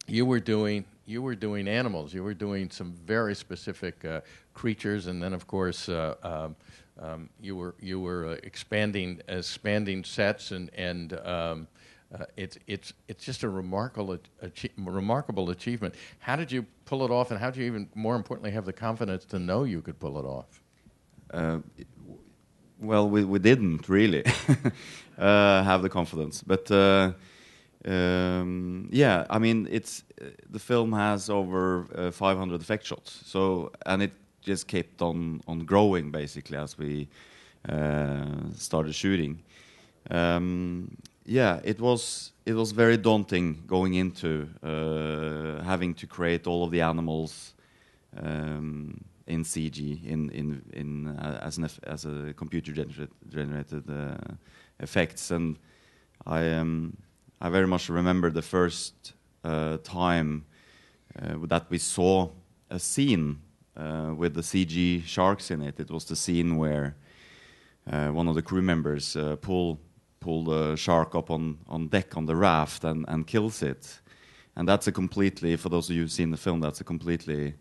you were doing animals. You were doing some very specific creatures, and then of course you were expanding sets, and it's just a remarkable achievement. How did you pull it off, and how did you even, more importantly, have the confidence to know you could pull it off? Well, we didn't really have the confidence, but yeah, I mean, the film has over 500 effect shots, so, and it just kept on growing basically as we started shooting. Yeah, it was very daunting going into having to create all of the animals in CG as a computer generated effects, and I very much remember the first time that we saw a scene with the CG sharks in it. It was the scene where one of the crew members pull the shark up on deck on the raft and kills it, and that's a completely, for those of you who've seen the film, that's a completely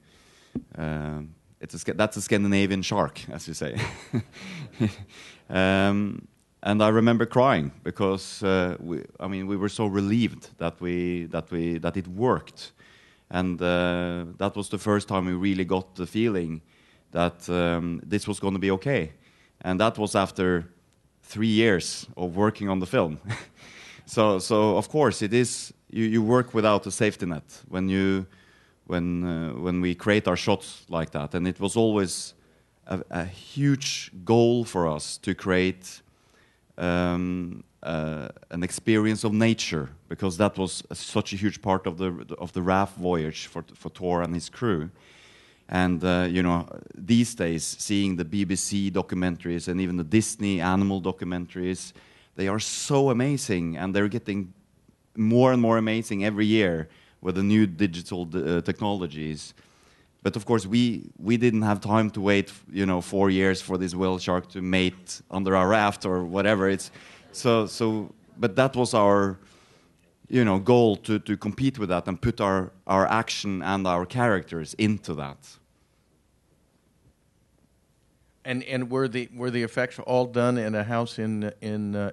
that's a Scandinavian shark, as you say. And I remember crying because we were so relieved that it worked, and that was the first time we really got the feeling that this was going to be okay, and that was after 3 years of working on the film. So of course it is, you work without a safety net when we create our shots like that, and it was always a huge goal for us to create an experience of nature, because that was such a huge part of the raft voyage for Thor and his crew. And these days, seeing the BBC documentaries and even the Disney animal documentaries, they are so amazing, and they're getting more and more amazing every year with the new digital technologies. But of course, we didn't have time to wait, 4 years for this whale shark to mate under our raft or whatever. But that was goal to compete with that and put our action and our characters into that. And were the effects all done in a house in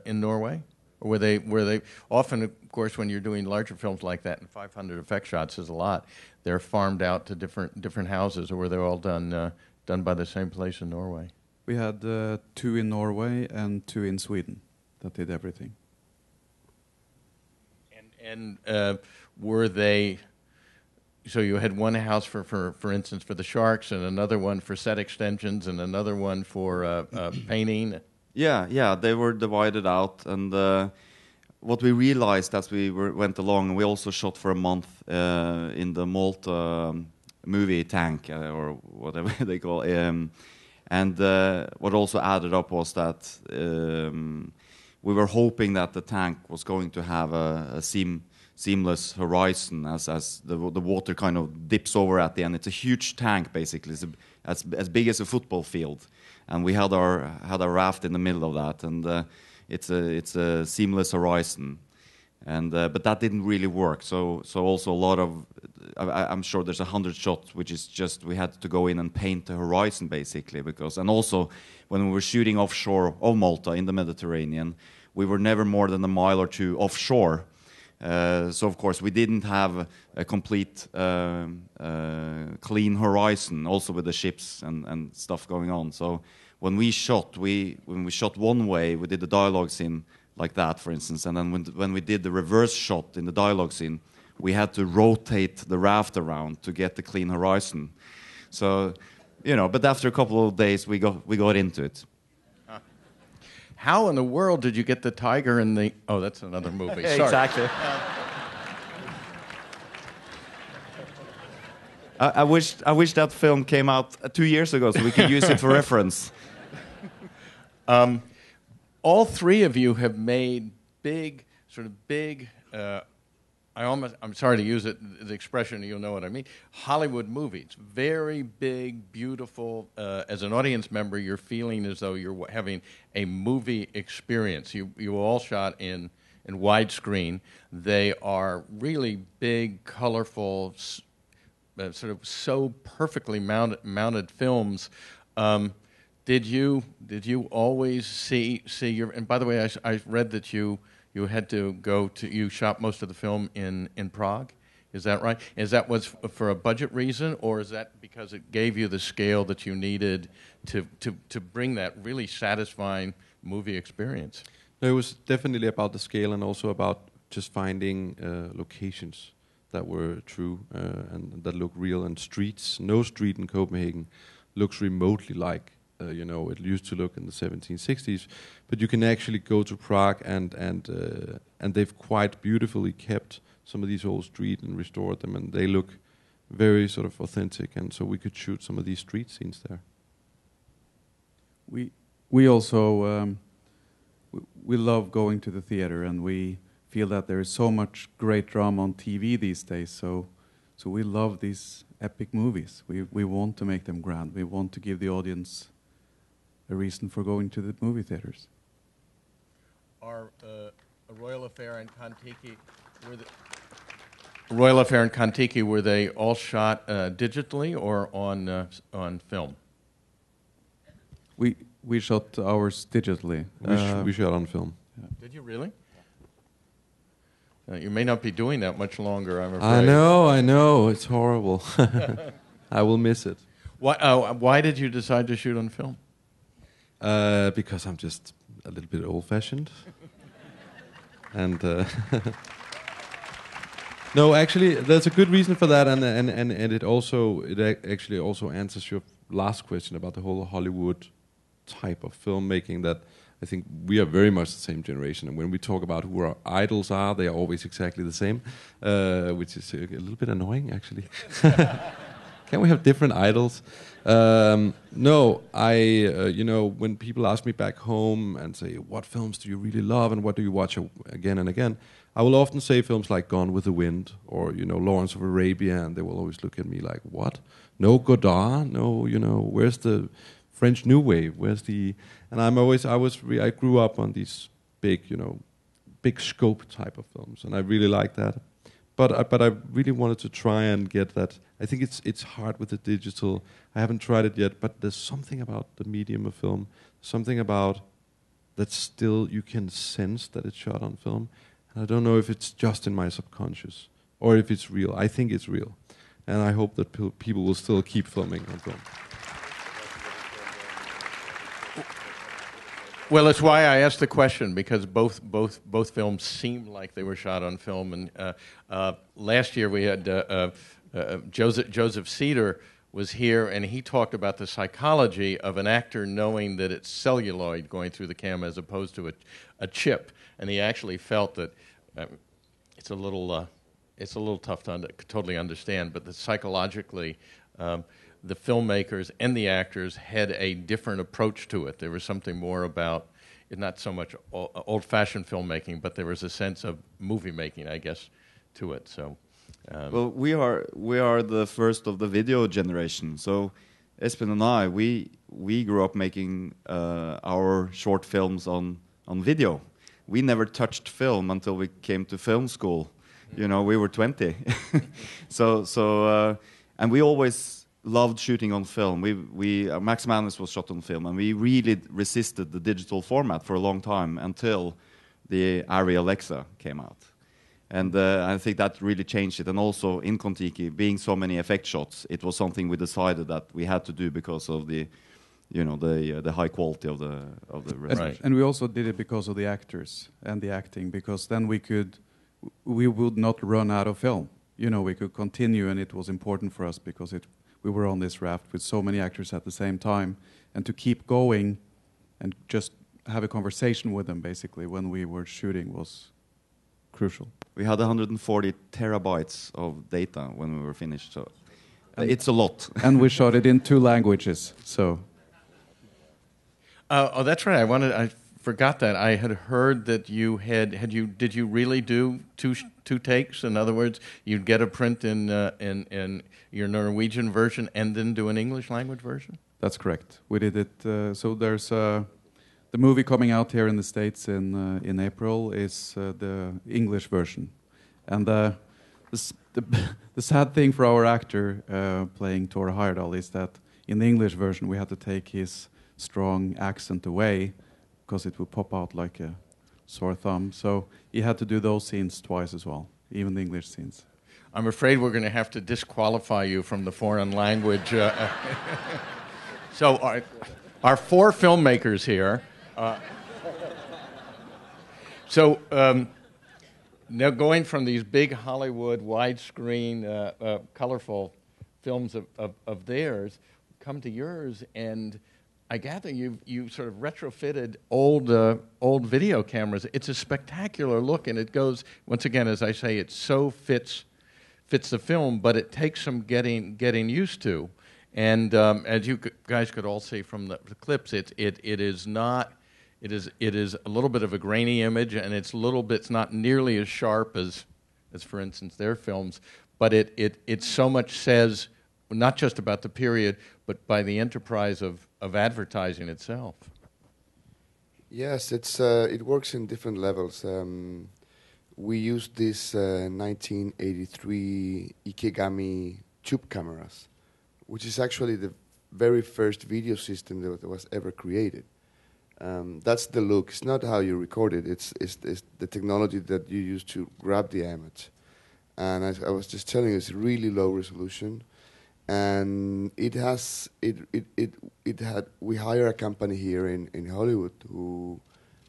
Norway, or were they often, of course, when you're doing larger films like that, and 500 effect shots is a lot, they're farmed out to different houses, or were they all done by the same place in Norway? We had 2 in Norway and 2 in Sweden that did everything. And were they? So you had one house for instance, for the sharks, and another one for set extensions, and another one for painting. Yeah, they were divided out, and what we realized as we went along, we also shot for a month in the Malta movie tank or whatever they call it. And what also added up was that we were hoping that the tank was going to have a seamless horizon as the water kind of dips over at the end. It's a huge tank, basically. It's as big as a football field. And we had our raft in the middle of that, and it's a seamless horizon. And but that didn't really work. So also a lot of, I'm sure there's 100 shots, which is just we had to go in and paint the horizon basically, and also when we were shooting offshore of Malta in the Mediterranean, we were never more than a mile or two offshore. So of course we didn't have a complete clean horizon, also with the ships and stuff going on. So when we shot one way, we did the dialogue scene like that, for instance, and then when we did the reverse shot in the dialogue scene, we had to rotate the raft around to get the clean horizon. So, but after a couple of days, we got into it. How in the world did you get the tiger in the? Oh, that's another movie. Sorry. Exactly. I wish that film came out 2 years ago so we could use it for reference. All three of you have made big. I'm sorry to use the expression, you'll know what I mean. Hollywood movies, very big, beautiful. As an audience member, you're feeling as though you're having a movie experience. You all shot in widescreen. They are really big, colorful, sort of so perfectly mounted films. Did you always see your? And by the way, I read that you had to you shot most of the film in Prague. Is that right? Was for a budget reason, or is that because it gave you the scale that you needed to bring that really satisfying movie experience? No, it was definitely about the scale and also about just finding locations that were true and that look real, and streets. No street in Copenhagen looks remotely like it used to look in the 1760s, but you can actually go to Prague and they've quite beautifully kept some of these old streets and restored them, and they look very sort of authentic, and so we could shoot some of these street scenes there. We also we love going to the theater, and we feel that there is so much great drama on TV these days, so we love these epic movies. We want to make them grand. We want to give the audience a reason for going to the movie theaters. Are A Royal Affair and Kon-Tiki Royal Affair and Kon-Tiki, were they all shot digitally or on film? We shot ours digitally. We shot on film. Yeah. Did you really? You may not be doing that much longer, I'm afraid. I know. It's horrible. I will miss it. Why did you decide to shoot on film? Because I'm just a little bit old-fashioned. And no, actually, there's a good reason for that, and it actually also answers your last question about the whole Hollywood type of filmmaking. That I think we are very much the same generation, and when we talk about who our idols are, they are always exactly the same, which is a little bit annoying, actually. Can we have different idols? No, when people ask me back home and say, what films do you really love and what do you watch again and again, I will often say films like Gone with the Wind or, Lawrence of Arabia, and they will always look at me like, what? No Godard? No, where's the French New Wave? Where's the... And I grew up on these big, big scope type of films, and I really like that. But I really wanted to try and get that. I think it's hard with the digital. I haven't tried it yet, but there's something about the medium of film, something about that still you can sense that it's shot on film. And I don't know if it's just in my subconscious or if it's real. I think it's real, and I hope that people will still keep filming on film. Well, that's why I asked the question, because both films seemed like they were shot on film. And last year we had Joseph Cedar was here, and he talked about the psychology of an actor knowing that it's celluloid going through the camera as opposed to a chip. And he actually felt that it's a little tough to totally understand, but that psychologically the filmmakers and the actors had a different approach to it. There was something more about, not so much old-fashioned filmmaking, but there was a sense of movie making, I guess, to it. So, well, we are the first of the video generation. So, Espen and I, we grew up making our short films on video. We never touched film until we came to film school. You know, we were 20. And we always loved shooting on film. Max Manus was shot on film, and we really resisted the digital format for a long time until the Arri Alexa came out. And I think that really changed it. And also in Kon-Tiki, being so many effect shots, it was something we decided that we had to do because of the high quality of the resolution. And we also did it because of the actors and the acting, because then we would not run out of film. You know, we could continue, and it was important for us because we were on this raft with so many actors at the same time, and to keep going and just have a conversation with them basically when we were shooting was crucial. We had 140 terabytes of data when we were finished, so it's a lot. And we shot it in 2 languages, so. Oh, that's right. I forgot that. I had heard that you did you really do two takes? In other words, you'd get a print in your Norwegian version and then do an English language version? That's correct. We did it. So there's the movie coming out here in the States in April is the English version, and the sad thing for our actor playing Thor Heyerdahl is that in the English version we had to take his strong accent away because it would pop out like a sore thumb. So he had to do those scenes twice as well, even the English scenes. I'm afraid we're going to have to disqualify you from the foreign language. So our 4 filmmakers here. Now going from these big Hollywood, widescreen, colorful films of theirs, come to yours, and I gather you sort of retrofitted old video cameras. It's a spectacular look, and it goes, once again, as I say, it so fits the film, but it takes some getting used to. And as you guys could all see from the clips, it is a little bit of a grainy image, and it's not nearly as sharp as for instance their films, but it so much says not just about the period, but by the enterprise of advertising itself. Yes, it works in different levels. We used these 1983 Ikegami tube cameras, which is actually the very first video system that was ever created. That's the look. It's not how you record it. It's the technology that you use to grab the image. And I was just telling you, it's really low resolution. And we hire a company here in Hollywood who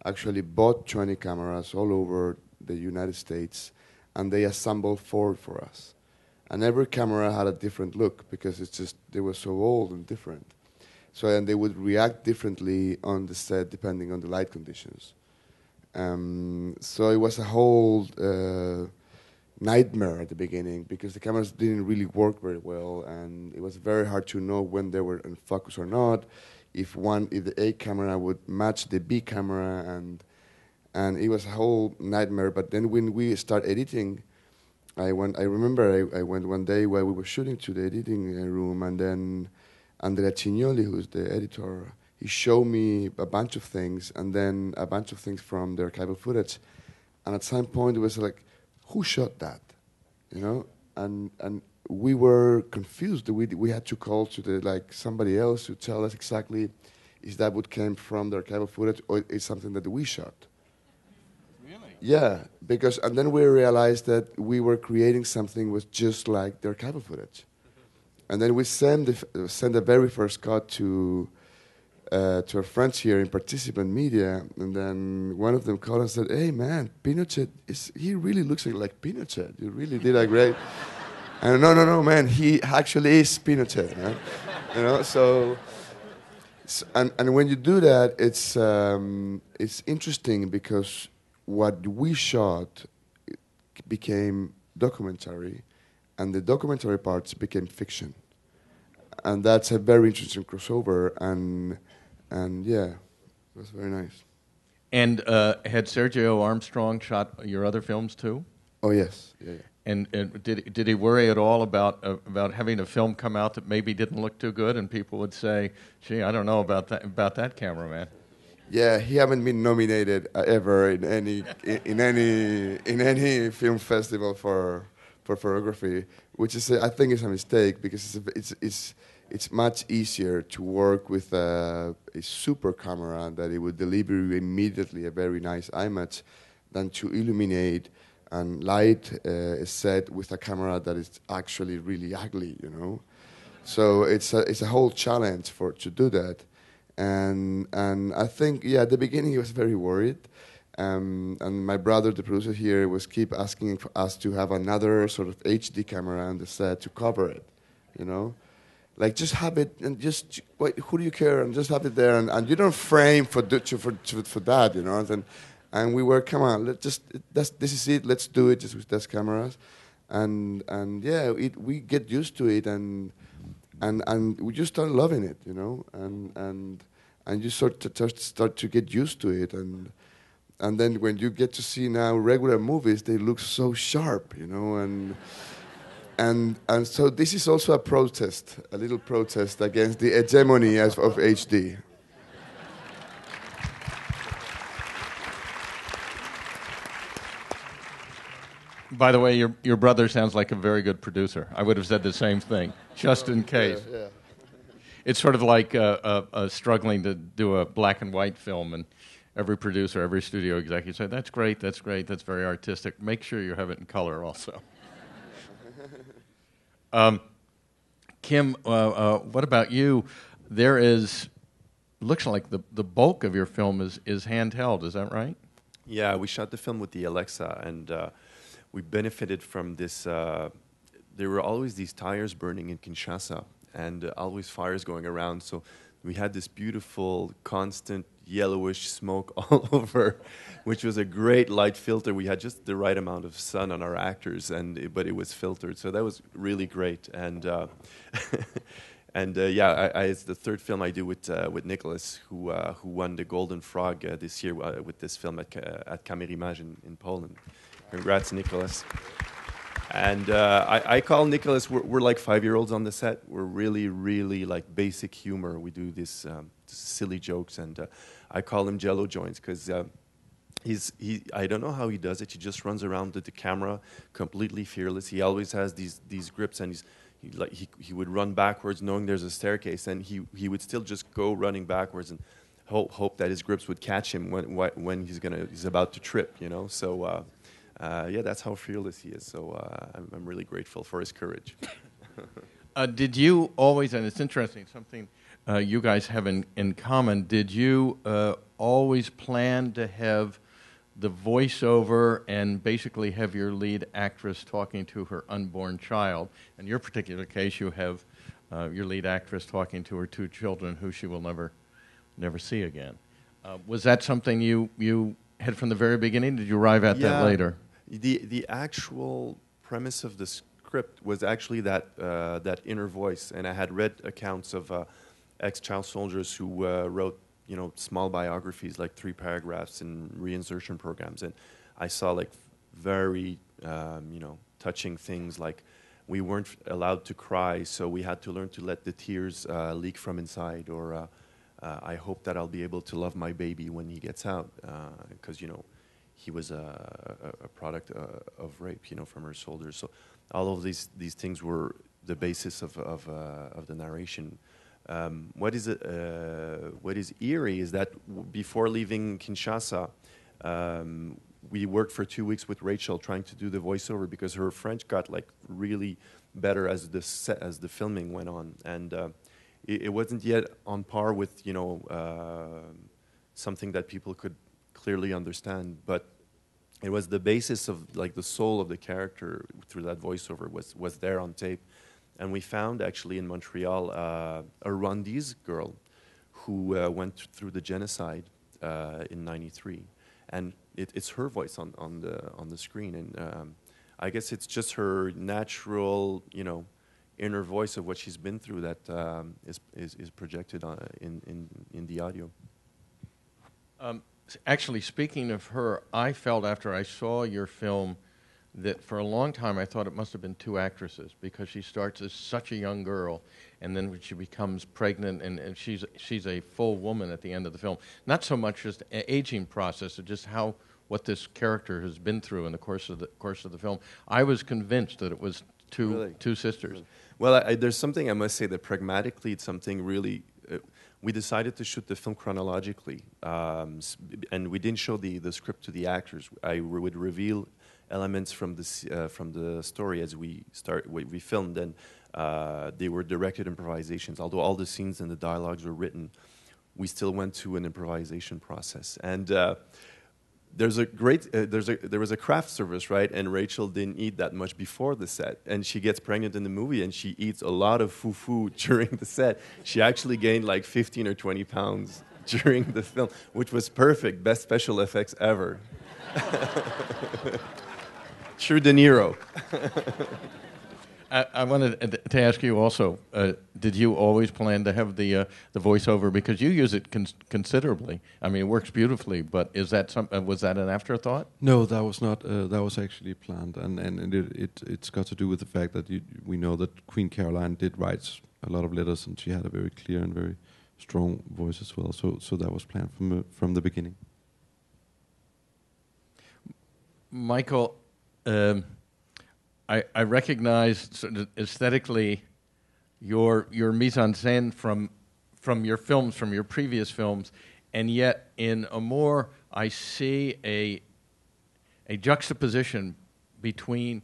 actually bought 20 cameras all over the United States, and they assembled 4 for us. And every camera had a different look because they were so old and different. And they would react differently on the set depending on the light conditions. So it was a whole nightmare at the beginning because the cameras didn't really work very well, and it was very hard to know when they were in focus or not. If the A camera would match the B camera, and it was a whole nightmare. But then when we start editing, I remember I went one day while we were shooting to the editing room, and then Andrea Cignoli, who's the editor, he showed me a bunch of things, and then a bunch of things from the archival footage. And at some point, it was like, who shot that? You know, and we were confused. We had to call to somebody else to tell us exactly, is that what came from the archival footage, or is something that we shot? Really? Yeah, and then we realized that we were creating something was just like the archival footage, and then we sent the very first cut to our friends here in Participant Media, and then one of them called and said, "Hey man, Pinochet he really looks like Pinochet. You really did a great." And no, man, he actually is Pinochet, man. You know, so and when you do that, it's interesting because what we shot became documentary, and the documentary parts became fiction, and that's a very interesting crossover, and yeah, it was very nice. And had Sergio Armstrong shot your other films too? Oh yes, yeah. And did he worry at all about having a film come out that maybe didn't look too good, and people would say, "Gee, I don't know about that cameraman"? Yeah, he haven't been nominated ever in any film festival for photography, which is I think is a mistake, because it's much easier to work with a super camera that it would deliver you immediately a very nice image than to illuminate and light a set with a camera that is actually really ugly, you know. So it's a whole challenge to do that, and I think at the beginning he was very worried, and my brother, the producer here, was keep asking for us to have another sort of HD camera on the set to cover it, you know. Like, just have it, and just wait, who do you care? And just have it there, and you don't frame for that, you know. And we were, come on, this is it. Let's do it just with those cameras, and yeah, we get used to it, and we just start loving it, you know, and you start to get used to it, and then when you get to see now regular movies, they look so sharp, you know, and so this is also a little protest against the hegemony of HD. By the way, your brother sounds like a very good producer. I would have said the same thing, just in case. Yeah. It's sort of like struggling to do a black and white film, and every producer, every studio executive said, that's great, that's very artistic. Make sure you have it in color also. Kim, what about you? Looks like the bulk of your film is handheld, is that right? Yeah, we shot the film with the Alexa, and we benefited from this. There were always these tires burning in Kinshasa, and always fires going around. So we had this beautiful, constant yellowish smoke all over, which was a great light filter. We had just the right amount of sun on our actors, but it was filtered. So that was really great. And it's the third film I do with Nicholas, who won the Golden Frog this year with this film at Kamerimage in Poland. Congrats, Nicholas. And I call Nicholas, we're like 5-year-olds on the set. We're really, really like basic humor. We do this silly jokes, and I call him Jello Joints, because I don't know how he does it. He just runs around with the camera completely fearless. He always has these grips, and he would run backwards knowing there's a staircase, and he would still just go running backwards and hope that his grips would catch him when he's about to trip, you know. So that's how fearless he is. So I'm really grateful for his courage. Did you always, and it's interesting, something you guys have in common, did you always plan to have the voiceover and basically have your lead actress talking to her unborn child? In your particular case, you have your lead actress talking to her 2 children who she will never see again. Was that something you had from the very beginning? Did you arrive at that later? The actual premise of the script was actually that inner voice, and I had read accounts of ex-child soldiers who wrote, you know, small biographies, like 3 paragraphs in reinsertion programs, and I saw like very touching things, like we weren't allowed to cry, so we had to learn to let the tears leak from inside, or I hope that I'll be able to love my baby when he gets out, because he was a product of rape, from her shoulders. So all of these things were the basis of the narration. What is eerie is that before leaving Kinshasa, we worked for 2 weeks with Rachel trying to do the voiceover because her French got like really better as the filming went on, and it wasn't yet on par with something that people could clearly understand, but it was the basis of like the soul of the character through that voiceover was there on tape. And we found actually in Montreal a Rwandese girl who went through the genocide in '93, and it's her voice on the screen. And I guess it's just her natural, inner voice of what she's been through that is projected in the audio. Actually, speaking of her, I felt after I saw your film that for a long time I thought it must have been two actresses, because she starts as such a young girl, and then when she becomes pregnant, and she's a full woman at the end of the film. Not so much just an aging process, but just what this character has been through in the course of the film. I was convinced that it was two sisters. Well, there's something I must say that pragmatically, it's something really. We decided to shoot the film chronologically, and we didn't show the script to the actors. I would reveal elements from the story as we filmed, and they were directed improvisations. Although all the scenes and the dialogues were written, we still went to an improvisation process. And there was a craft service, right? And Rachel didn't eat that much before the set, and she gets pregnant in the movie, and she eats a lot of fufu during the set. She actually gained like 15 or 20 pounds during the film, which was perfect, best special effects ever. True De Niro. I wanted to ask you also, did you always plan to have the voiceover? Because you use it considerably. I mean, it works beautifully, but was that an afterthought? No, that was not. That was actually planned, and it's got to do with the fact that we know that Queen Caroline did write a lot of letters, and she had a very clear and very strong voice as well. So that was planned from the beginning. Michael, I recognize sort of aesthetically your mise en scène from your films, from your previous films, and yet in Amour I see a juxtaposition between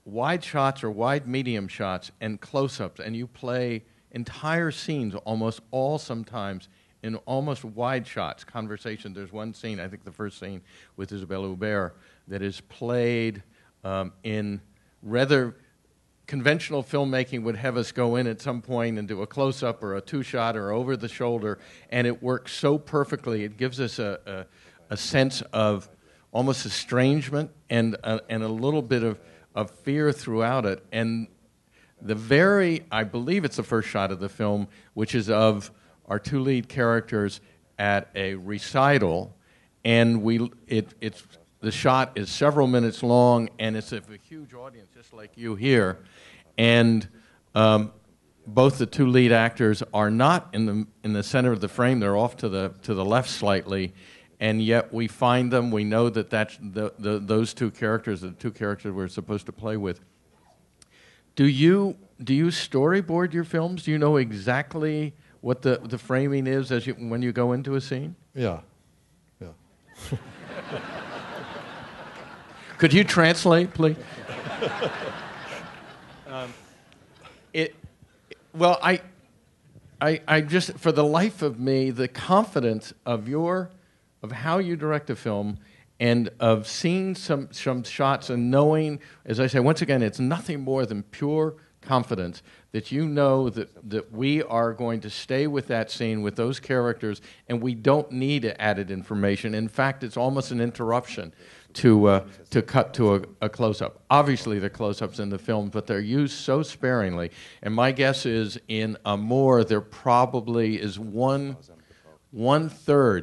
wide shots or wide medium shots and close-ups, and you play entire scenes, almost all sometimes, in almost wide shots, conversation. There's one scene, I think the first scene with Isabelle Huppert, that is played in rather conventional filmmaking would have us go in at some point and do a close-up or a two-shot or over the shoulder, and it works so perfectly. It gives us a sense of almost estrangement and a little bit of fear throughout it. And I believe it's the first shot of the film, which is of our two lead characters at a recital, and the shot is several minutes long, and it's of a huge audience, just like you here, and both the two lead actors are not in the center of the frame; they're off to the left slightly, and yet we find them. We know that that's those two characters, the two characters we're supposed to play with. Do you storyboard your films? Do you know exactly what the framing is when you go into a scene? Yeah. Could you translate, please? I just, for the life of me, the confidence of how you direct a film and of seeing some shots and knowing, as I say, once again, it's nothing more than pure confidence that you know that we are going to stay with that scene, with those characters, and we don't need added information. In fact, it's almost an interruption to cut to a close-up. Obviously, the close-ups in the film, but they're used so sparingly. And my guess is in Amour, there probably is one-third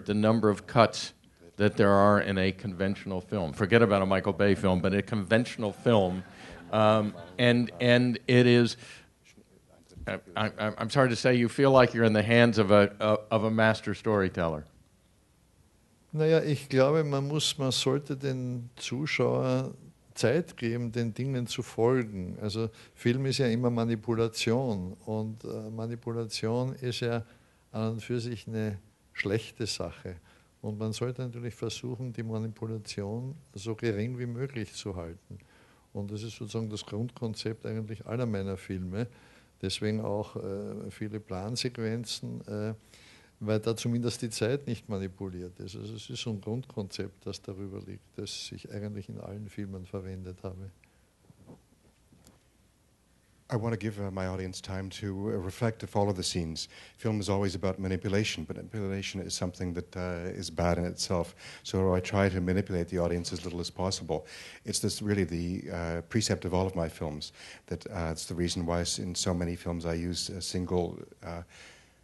the number of cuts that there are in a conventional film. Forget about a Michael Bay film, but a conventional film. And it is, I'm sorry to say, you feel like you're in the hands of a master storyteller. Naja, ich glaube, man sollte den Zuschauer Zeit geben, den Dingen zu folgen. Also Film ist ja immer Manipulation und Manipulation ist ja an und für sich eine schlechte Sache. Und man sollte natürlich versuchen, die Manipulation so gering wie möglich zu halten. Und das ist sozusagen das Grundkonzept eigentlich aller meiner Filme. Deswegen auch viele Plansequenzen, weil da zumindest die Zeit nicht manipuliert ist. Also es ist so ein Grundkonzept, das darüber liegt, das ich eigentlich in allen Filmen verwendet habe. I want to give my audience time to reflect, to follow the scenes. Film is always about manipulation, but manipulation is something that is bad in itself. So I try to manipulate the audience as little as possible. It's this really the precept of all of my films. That it's the reason why in so many films I use single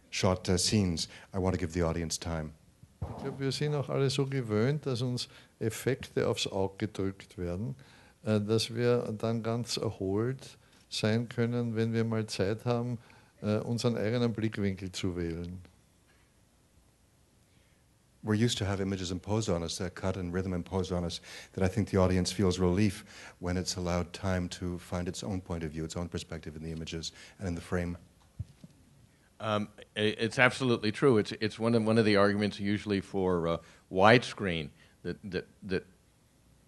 shot scenes. I want to give the audience time. Ich glaube, wir sind auch alle so gewöhnt, dass uns Effekte aufs Auge gedrückt werden, dass wir dann ganz erholt sein können, wenn wir mal Zeit haben, unseren eigenen Blickwinkel zu wählen. We're used to have images imposed on us, cut and rhythm imposed on us, that I think the audience feels relief when it's allowed time to find its own point of view, its own perspective in the images and in the frame. It's absolutely true. It's one of the arguments usually for widescreen that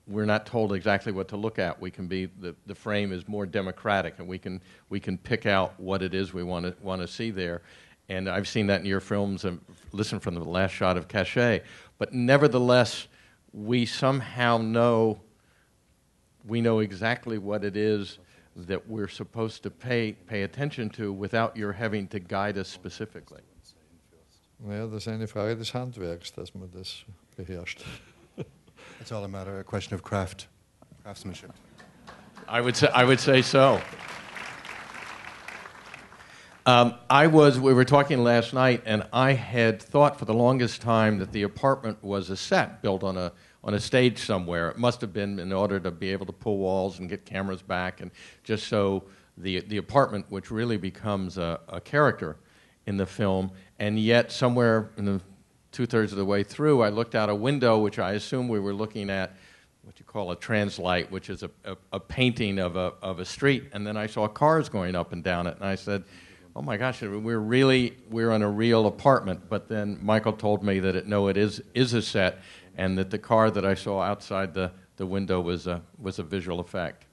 we're not told exactly what to look at. We can be the frame is more democratic, and we can pick out what it is we want to see there. And I've seen that in your films. And listen from the last shot of Cachet, but nevertheless, we somehow know exactly what it is that we're supposed to pay attention to without your having to guide us specifically. Naja, das ist eine Frage des Handwerks, dass man das beherrscht. It's all a question of craftsmanship. I would say so. We were talking last night, and I had thought for the longest time that the apartment was a set built on a stage somewhere. It must have been in order to be able to pull walls and get cameras back, and just so the apartment, which really becomes a character in the film, and yet somewhere in the two-thirds of the way through, I looked out a window, which I assume we were looking at what you call a translite, which is a painting of a street, and then I saw cars going up and down it, and I said, oh my gosh, we're in a real apartment. But then Michael told me that it is a set, and that the car that I saw outside the window was a visual effect.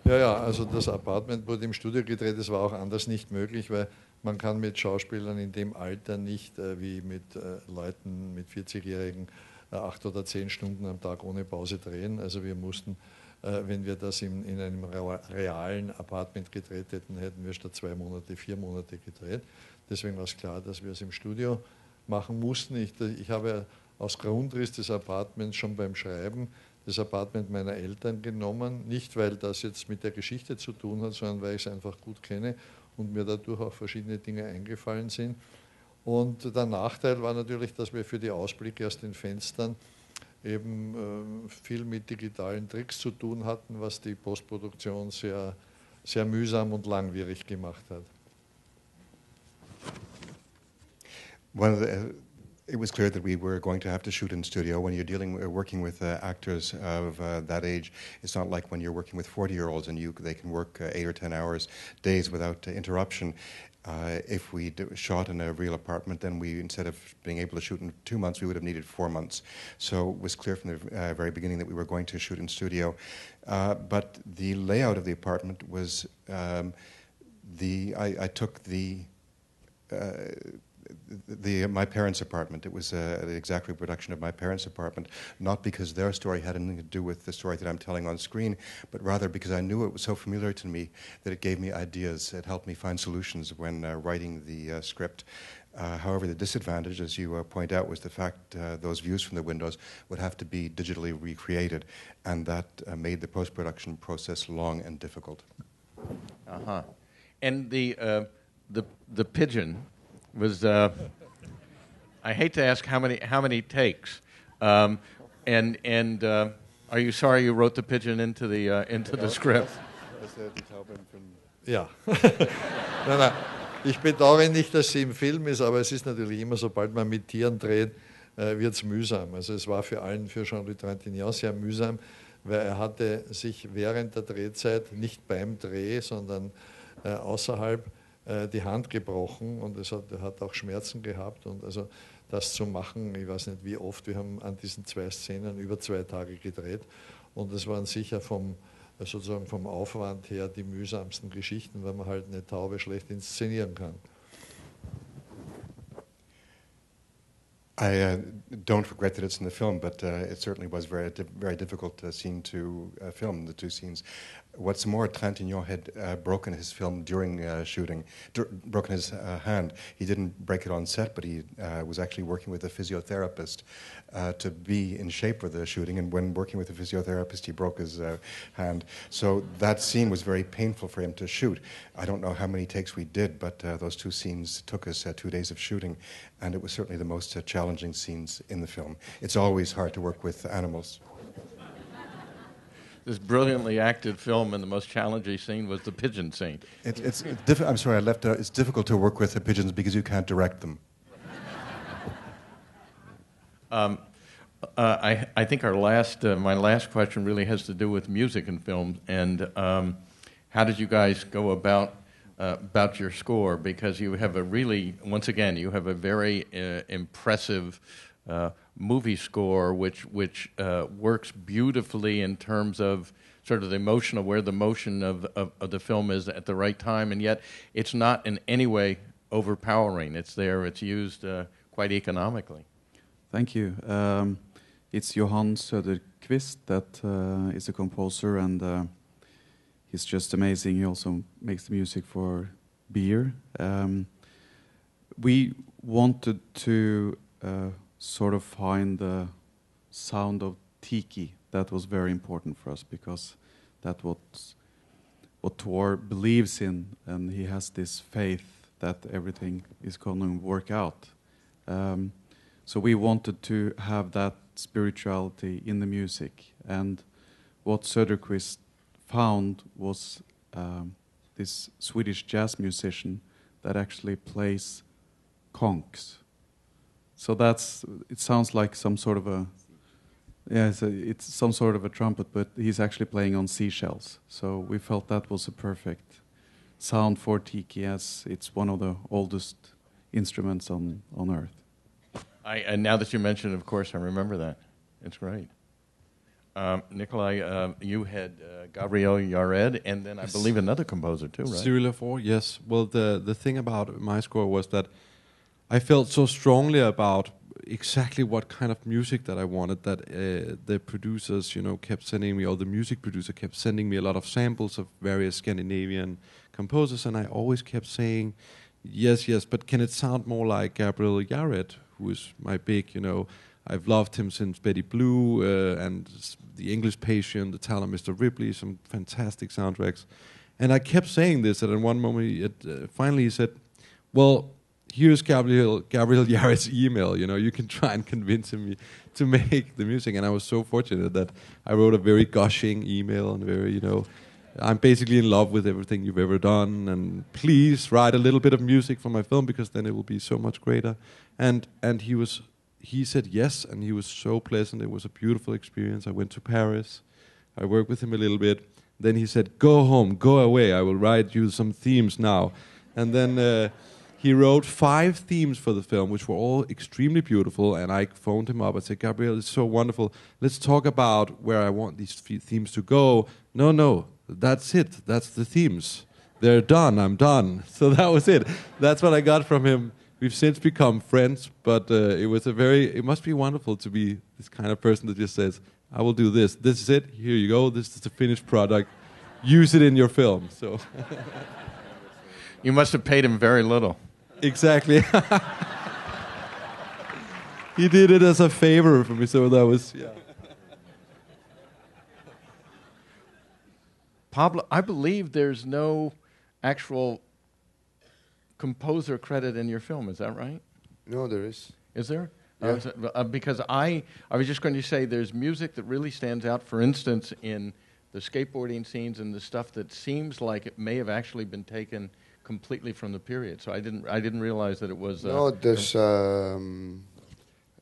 Ja, also das Apartment wurde im Studio gedreht, das war auch anders nicht möglich, weil man kann mit Schauspielern in dem Alter nicht wie mit Leuten, mit 40-Jährigen, 8 oder 10 Stunden am Tag ohne Pause drehen. Also wir mussten, wenn wir das in einem realen Apartment gedreht hätten, hätten wir statt 2 Monate 4 Monate gedreht. Deswegen war es klar, dass wir es im Studio machen mussten. Ich habe aus Grundriss des Apartments schon beim Schreiben das Apartment meiner Eltern genommen, nicht weil das jetzt mit der Geschichte zu tun hat, sondern weil ich es einfach gut kenne und mir dadurch auch verschiedene Dinge eingefallen sind. Und der Nachteil war natürlich, dass wir für die Ausblicke aus den Fenstern eben viel mit digitalen Tricks zu tun hatten, was die Postproduktion sehr, sehr mühsam und langwierig gemacht hat. It was clear that we were going to have to shoot in studio. When you're working with actors of that age, it's not like when you're working with 40-year-olds and they can work 8 or 10 hours, days without interruption. If we shot in a real apartment, then instead of being able to shoot in 2 months, we would have needed 4 months. So it was clear from the very beginning that we were going to shoot in studio. But the layout of the apartment was, I took my parents' apartment. It was the exact reproduction of my parents' apartment, not because their story had anything to do with the story that I'm telling on screen, but rather because I knew it was so familiar to me that it gave me ideas. It helped me find solutions when writing the script. However, the disadvantage, as you point out, was the fact those views from the windows would have to be digitally recreated, and that made the post-production process long and difficult. Uh-huh. And the pigeon was I hate to ask how many takes, and are you sorry you wrote the pigeon into the script? Ja. Nein, ich bedauere nicht, dass sie im Film ist, aber es ist natürlich immer, sobald man mit Tieren dreht, wird es mühsam. Also es war für Jean-Louis Trintignant sehr mühsam, weil er hatte sich während der Drehzeit, nicht beim Dreh, sondern außerhalb, die Hand gebrochen und er hat auch Schmerzen gehabt. Und also das zu machen, ich weiß nicht wie oft, wir haben an diesen 2 Szenen über 2 Tage gedreht und es waren sicher sozusagen vom Aufwand her die mühsamsten Geschichten, weil man halt eine Taube schlecht inszenieren kann. I don't regret that it's in the film, but it certainly was very difficult scene to film, the 2 scenes. What's more, Trintignant had broken his film during shooting, broken his hand. He didn't break it on set, but he was actually working with a physiotherapist to be in shape for the shooting, and when working with a physiotherapist, he broke his hand. So that scene was very painful for him to shoot. I don't know how many takes we did, but those 2 scenes took us 2 days of shooting, and it was certainly the most challenging scenes in the film. It's always hard to work with animals. This brilliantly acted film, and the most challenging scene was the pigeon scene. I'm sorry, I left out. It's difficult to work with the pigeons because you can't direct them. I think my last question really has to do with music and film, and how did you guys go about your score? Because you have once again, you have a very impressive movie score, which works beautifully in terms of sort of where the motion of the film is at the right time, and yet it's not in any way overpowering. It's there. It's used quite economically. Thank you. It's Johan Söderqvist that is a composer, and he's just amazing. He also makes the music for Beer. We wanted to sort of find the sound of Tiki. That was very important for us because that's what Thor believes in, and he has this faith that everything is going to work out. So we wanted to have that spirituality in the music, and what Söderqvist found was this Swedish jazz musician that actually plays conchs. So it sounds like some sort of it's some sort of a trumpet, but he's actually playing on seashells. So we felt that was a perfect sound for Tiki, as it's one of the oldest instruments on Earth. And now that you mention it, of course, I remember that. It's great. Nikolai, you had Gabriel Yared, and then I believe another composer too, right? Cyril Lafort, yes. Well, the thing about my score was that I felt so strongly about exactly what kind of music that I wanted that the producers, kept sending me, or the music producer kept sending me a lot of samples of various Scandinavian composers, and I always kept saying, yes, but can it sound more like Gabriel Yared, who is my big, I've loved him since Betty Blue and The English Patient, The Talent of Mr. Ripley, some fantastic soundtracks. And I kept saying this, and at one moment, finally he said, well, here's Gabriel Yared's email, you can try and convince him to make the music. And I was so fortunate that I wrote a very gushing email and very, I'm basically in love with everything you've ever done, and please write a little bit of music for my film because then it will be so much greater. And he said yes, and he was so pleasant. It was a beautiful experience. I went to Paris. I worked with him a little bit. Then he said, go home, go away. I will write you some themes now. And then he wrote 5 themes for the film, which were all extremely beautiful. And I phoned him up. I said, Gabriel, it's so wonderful. Let's talk about where I want these themes to go. No, that's it. That's the themes. They're done. I'm done. So that was it. That's what I got from him. We've since become friends, but it must be wonderful to be this kind of person that just says, I will do this. This is it. Here you go. This is the finished product. Use it in your film. So you must have paid him very little. Exactly. He did it as a favor for me, so that was, yeah. Pablo, I believe there's no actual composer credit in your film, is that right? No, there is. Is there? Yeah. Because I was just going to say there's music that really stands out, for instance, in the skateboarding scenes and the stuff that seems like it may have actually been taken completely from the period. So I didn't realize that it was... no, there's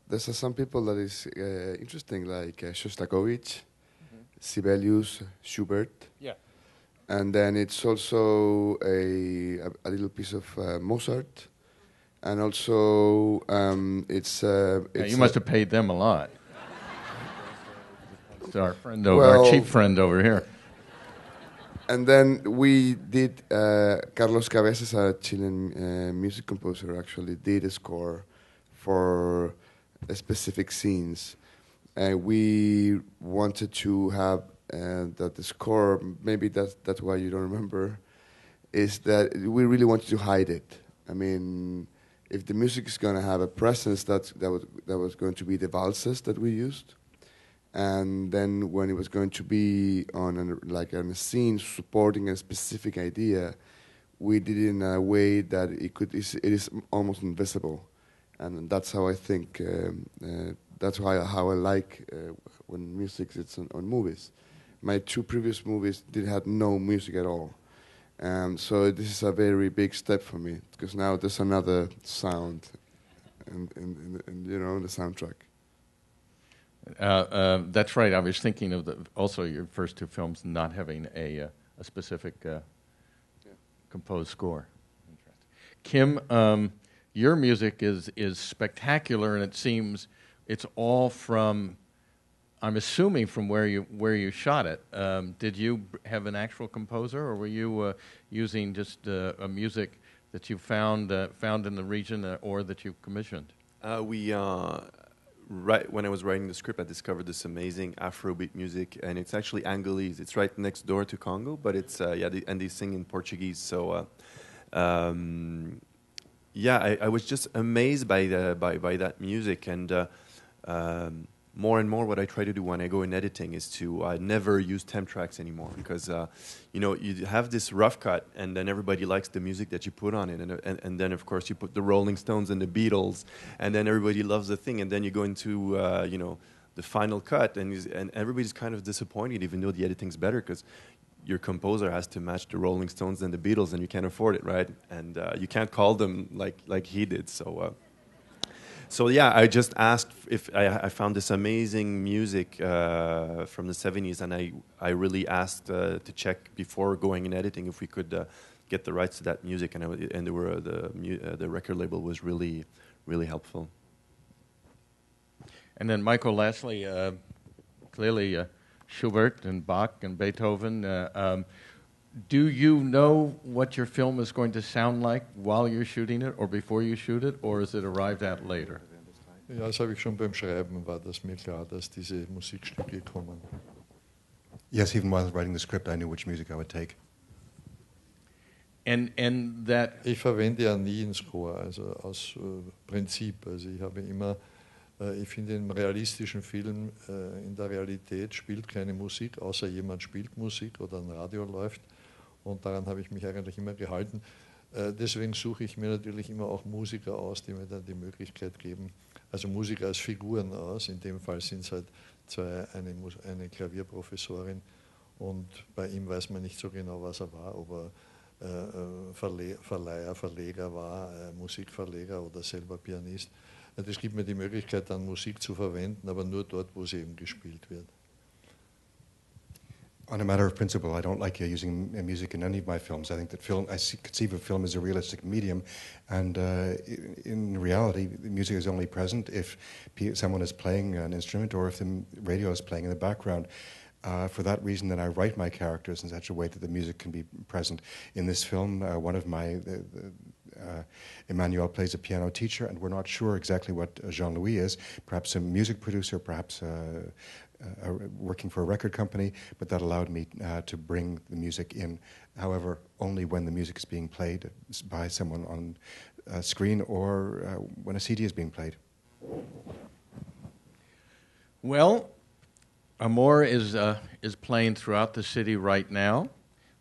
there's some people that is interesting, like Shostakovich, Sibelius, Schubert. Yeah. And then it's also a little piece of Mozart, and also it's you must have paid them a lot. It's our friend, our well, chief friend over here. And then we did Carlos Cabezas, a Chilean music composer, actually did a score for specific scenes. We wanted to have that the score, maybe that's why you don't remember, is that we really wanted to hide it. I mean, if the music is going to have a presence, that was going to be the valses that we used. And then when it was going to be on a scene supporting a specific idea, we did it in a way that it is almost invisible. And that's how I think, that's how I like when music is on movies. My 2 previous movies had no music at all. So this is a very big step for me, because now there's another sound in the soundtrack. That's right. I was thinking of also your first 2 films not having a specific composed score. Kim, your music is spectacular, and it seems it's all from, I'm assuming, from where you shot it. Did you have an actual composer, or were you using just a music that you found in the region or that you commissioned? Right when I was writing the script, I discovered this amazing Afrobeat music, and it's actually Angolese. It's right next door to Congo, but it's and they sing in Portuguese. So, I was just amazed by that music, and more and more, what I try to do when I go in editing is to never use temp tracks anymore, because you have this rough cut, and then everybody likes the music that you put on it, and then of course you put the Rolling Stones and the Beatles, and then everybody loves the thing, and then you go into the final cut, and everybody's kind of disappointed, even though the editing's better, because your composer has to match the Rolling Stones and the Beatles, and you can't afford it, right? And you can't call them like he did, so. So yeah, I just asked if I found this amazing music from the 70s, and I really asked to check before going in editing if we could get the rights to that music, and the record label was really, really helpful. And then Michael, lastly, clearly Schubert and Bach and Beethoven. Do you know what your film is going to sound like while you're shooting it or before you shoot it, or is it arrived at later? Ja, das habe ich schon beim Schreiben, war das mir klar, dass diese Musikstücke kommen. Yes, even while writing the script, I knew which music I would take. And that ich verwende ja nie einen Score, also aus Prinzip. Also ich habe immer, ich finde, im realistischen Film, in der Realität spielt keine Musik, außer jemand spielt Musik oder ein Radio läuft. Und daran habe ich mich eigentlich immer gehalten. Deswegen suche ich mir natürlich immer auch Musiker aus, die mir dann die Möglichkeit geben, also Musiker als Figuren aus. In dem Fall sind es halt eine Klavierprofessorin, und bei ihm weiß man nicht so genau, was er war, ob er Verleger war, Musikverleger oder selber Pianist. Das gibt mir die Möglichkeit, dann Musik zu verwenden, aber nur dort, wo sie eben gespielt wird. On a matter of principle, I don't like using music in any of my films. I think that conceive of film as a realistic medium, and in reality, the music is only present if someone is playing an instrument or if the radio is playing in the background. For that reason, then I write my characters in such a way that the music can be present. In this film, one of my Emmanuel plays a piano teacher, and we're not sure exactly what Jean-Louis is. Perhaps a music producer, perhaps working for a record company, but that allowed me to bring the music in. However, only when the music is being played by someone on a screen or when a CD is being played. Well, Amour is playing throughout the city right now.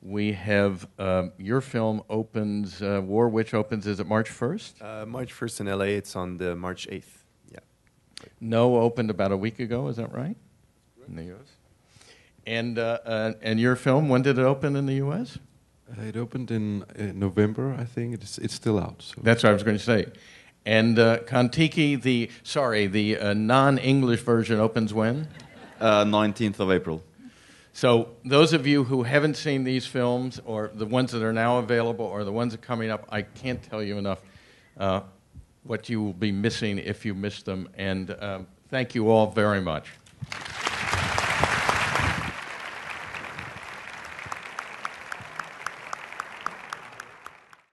We have your film opens, Warwick opens, is it March 1st? March 1st in LA, it's on the March 8th. Yeah. No opened about a week ago, is that right? In the U.S. And your film, when did it open in the U.S.? It opened in November, I think. It's still out. So. That's what I was going to say. And Kon-Tiki, the non-English version opens when? 19th of April. So those of you who haven't seen these films, or the ones that are now available, or the ones that are coming up, I can't tell you enough what you will be missing if you miss them. And thank you all very much.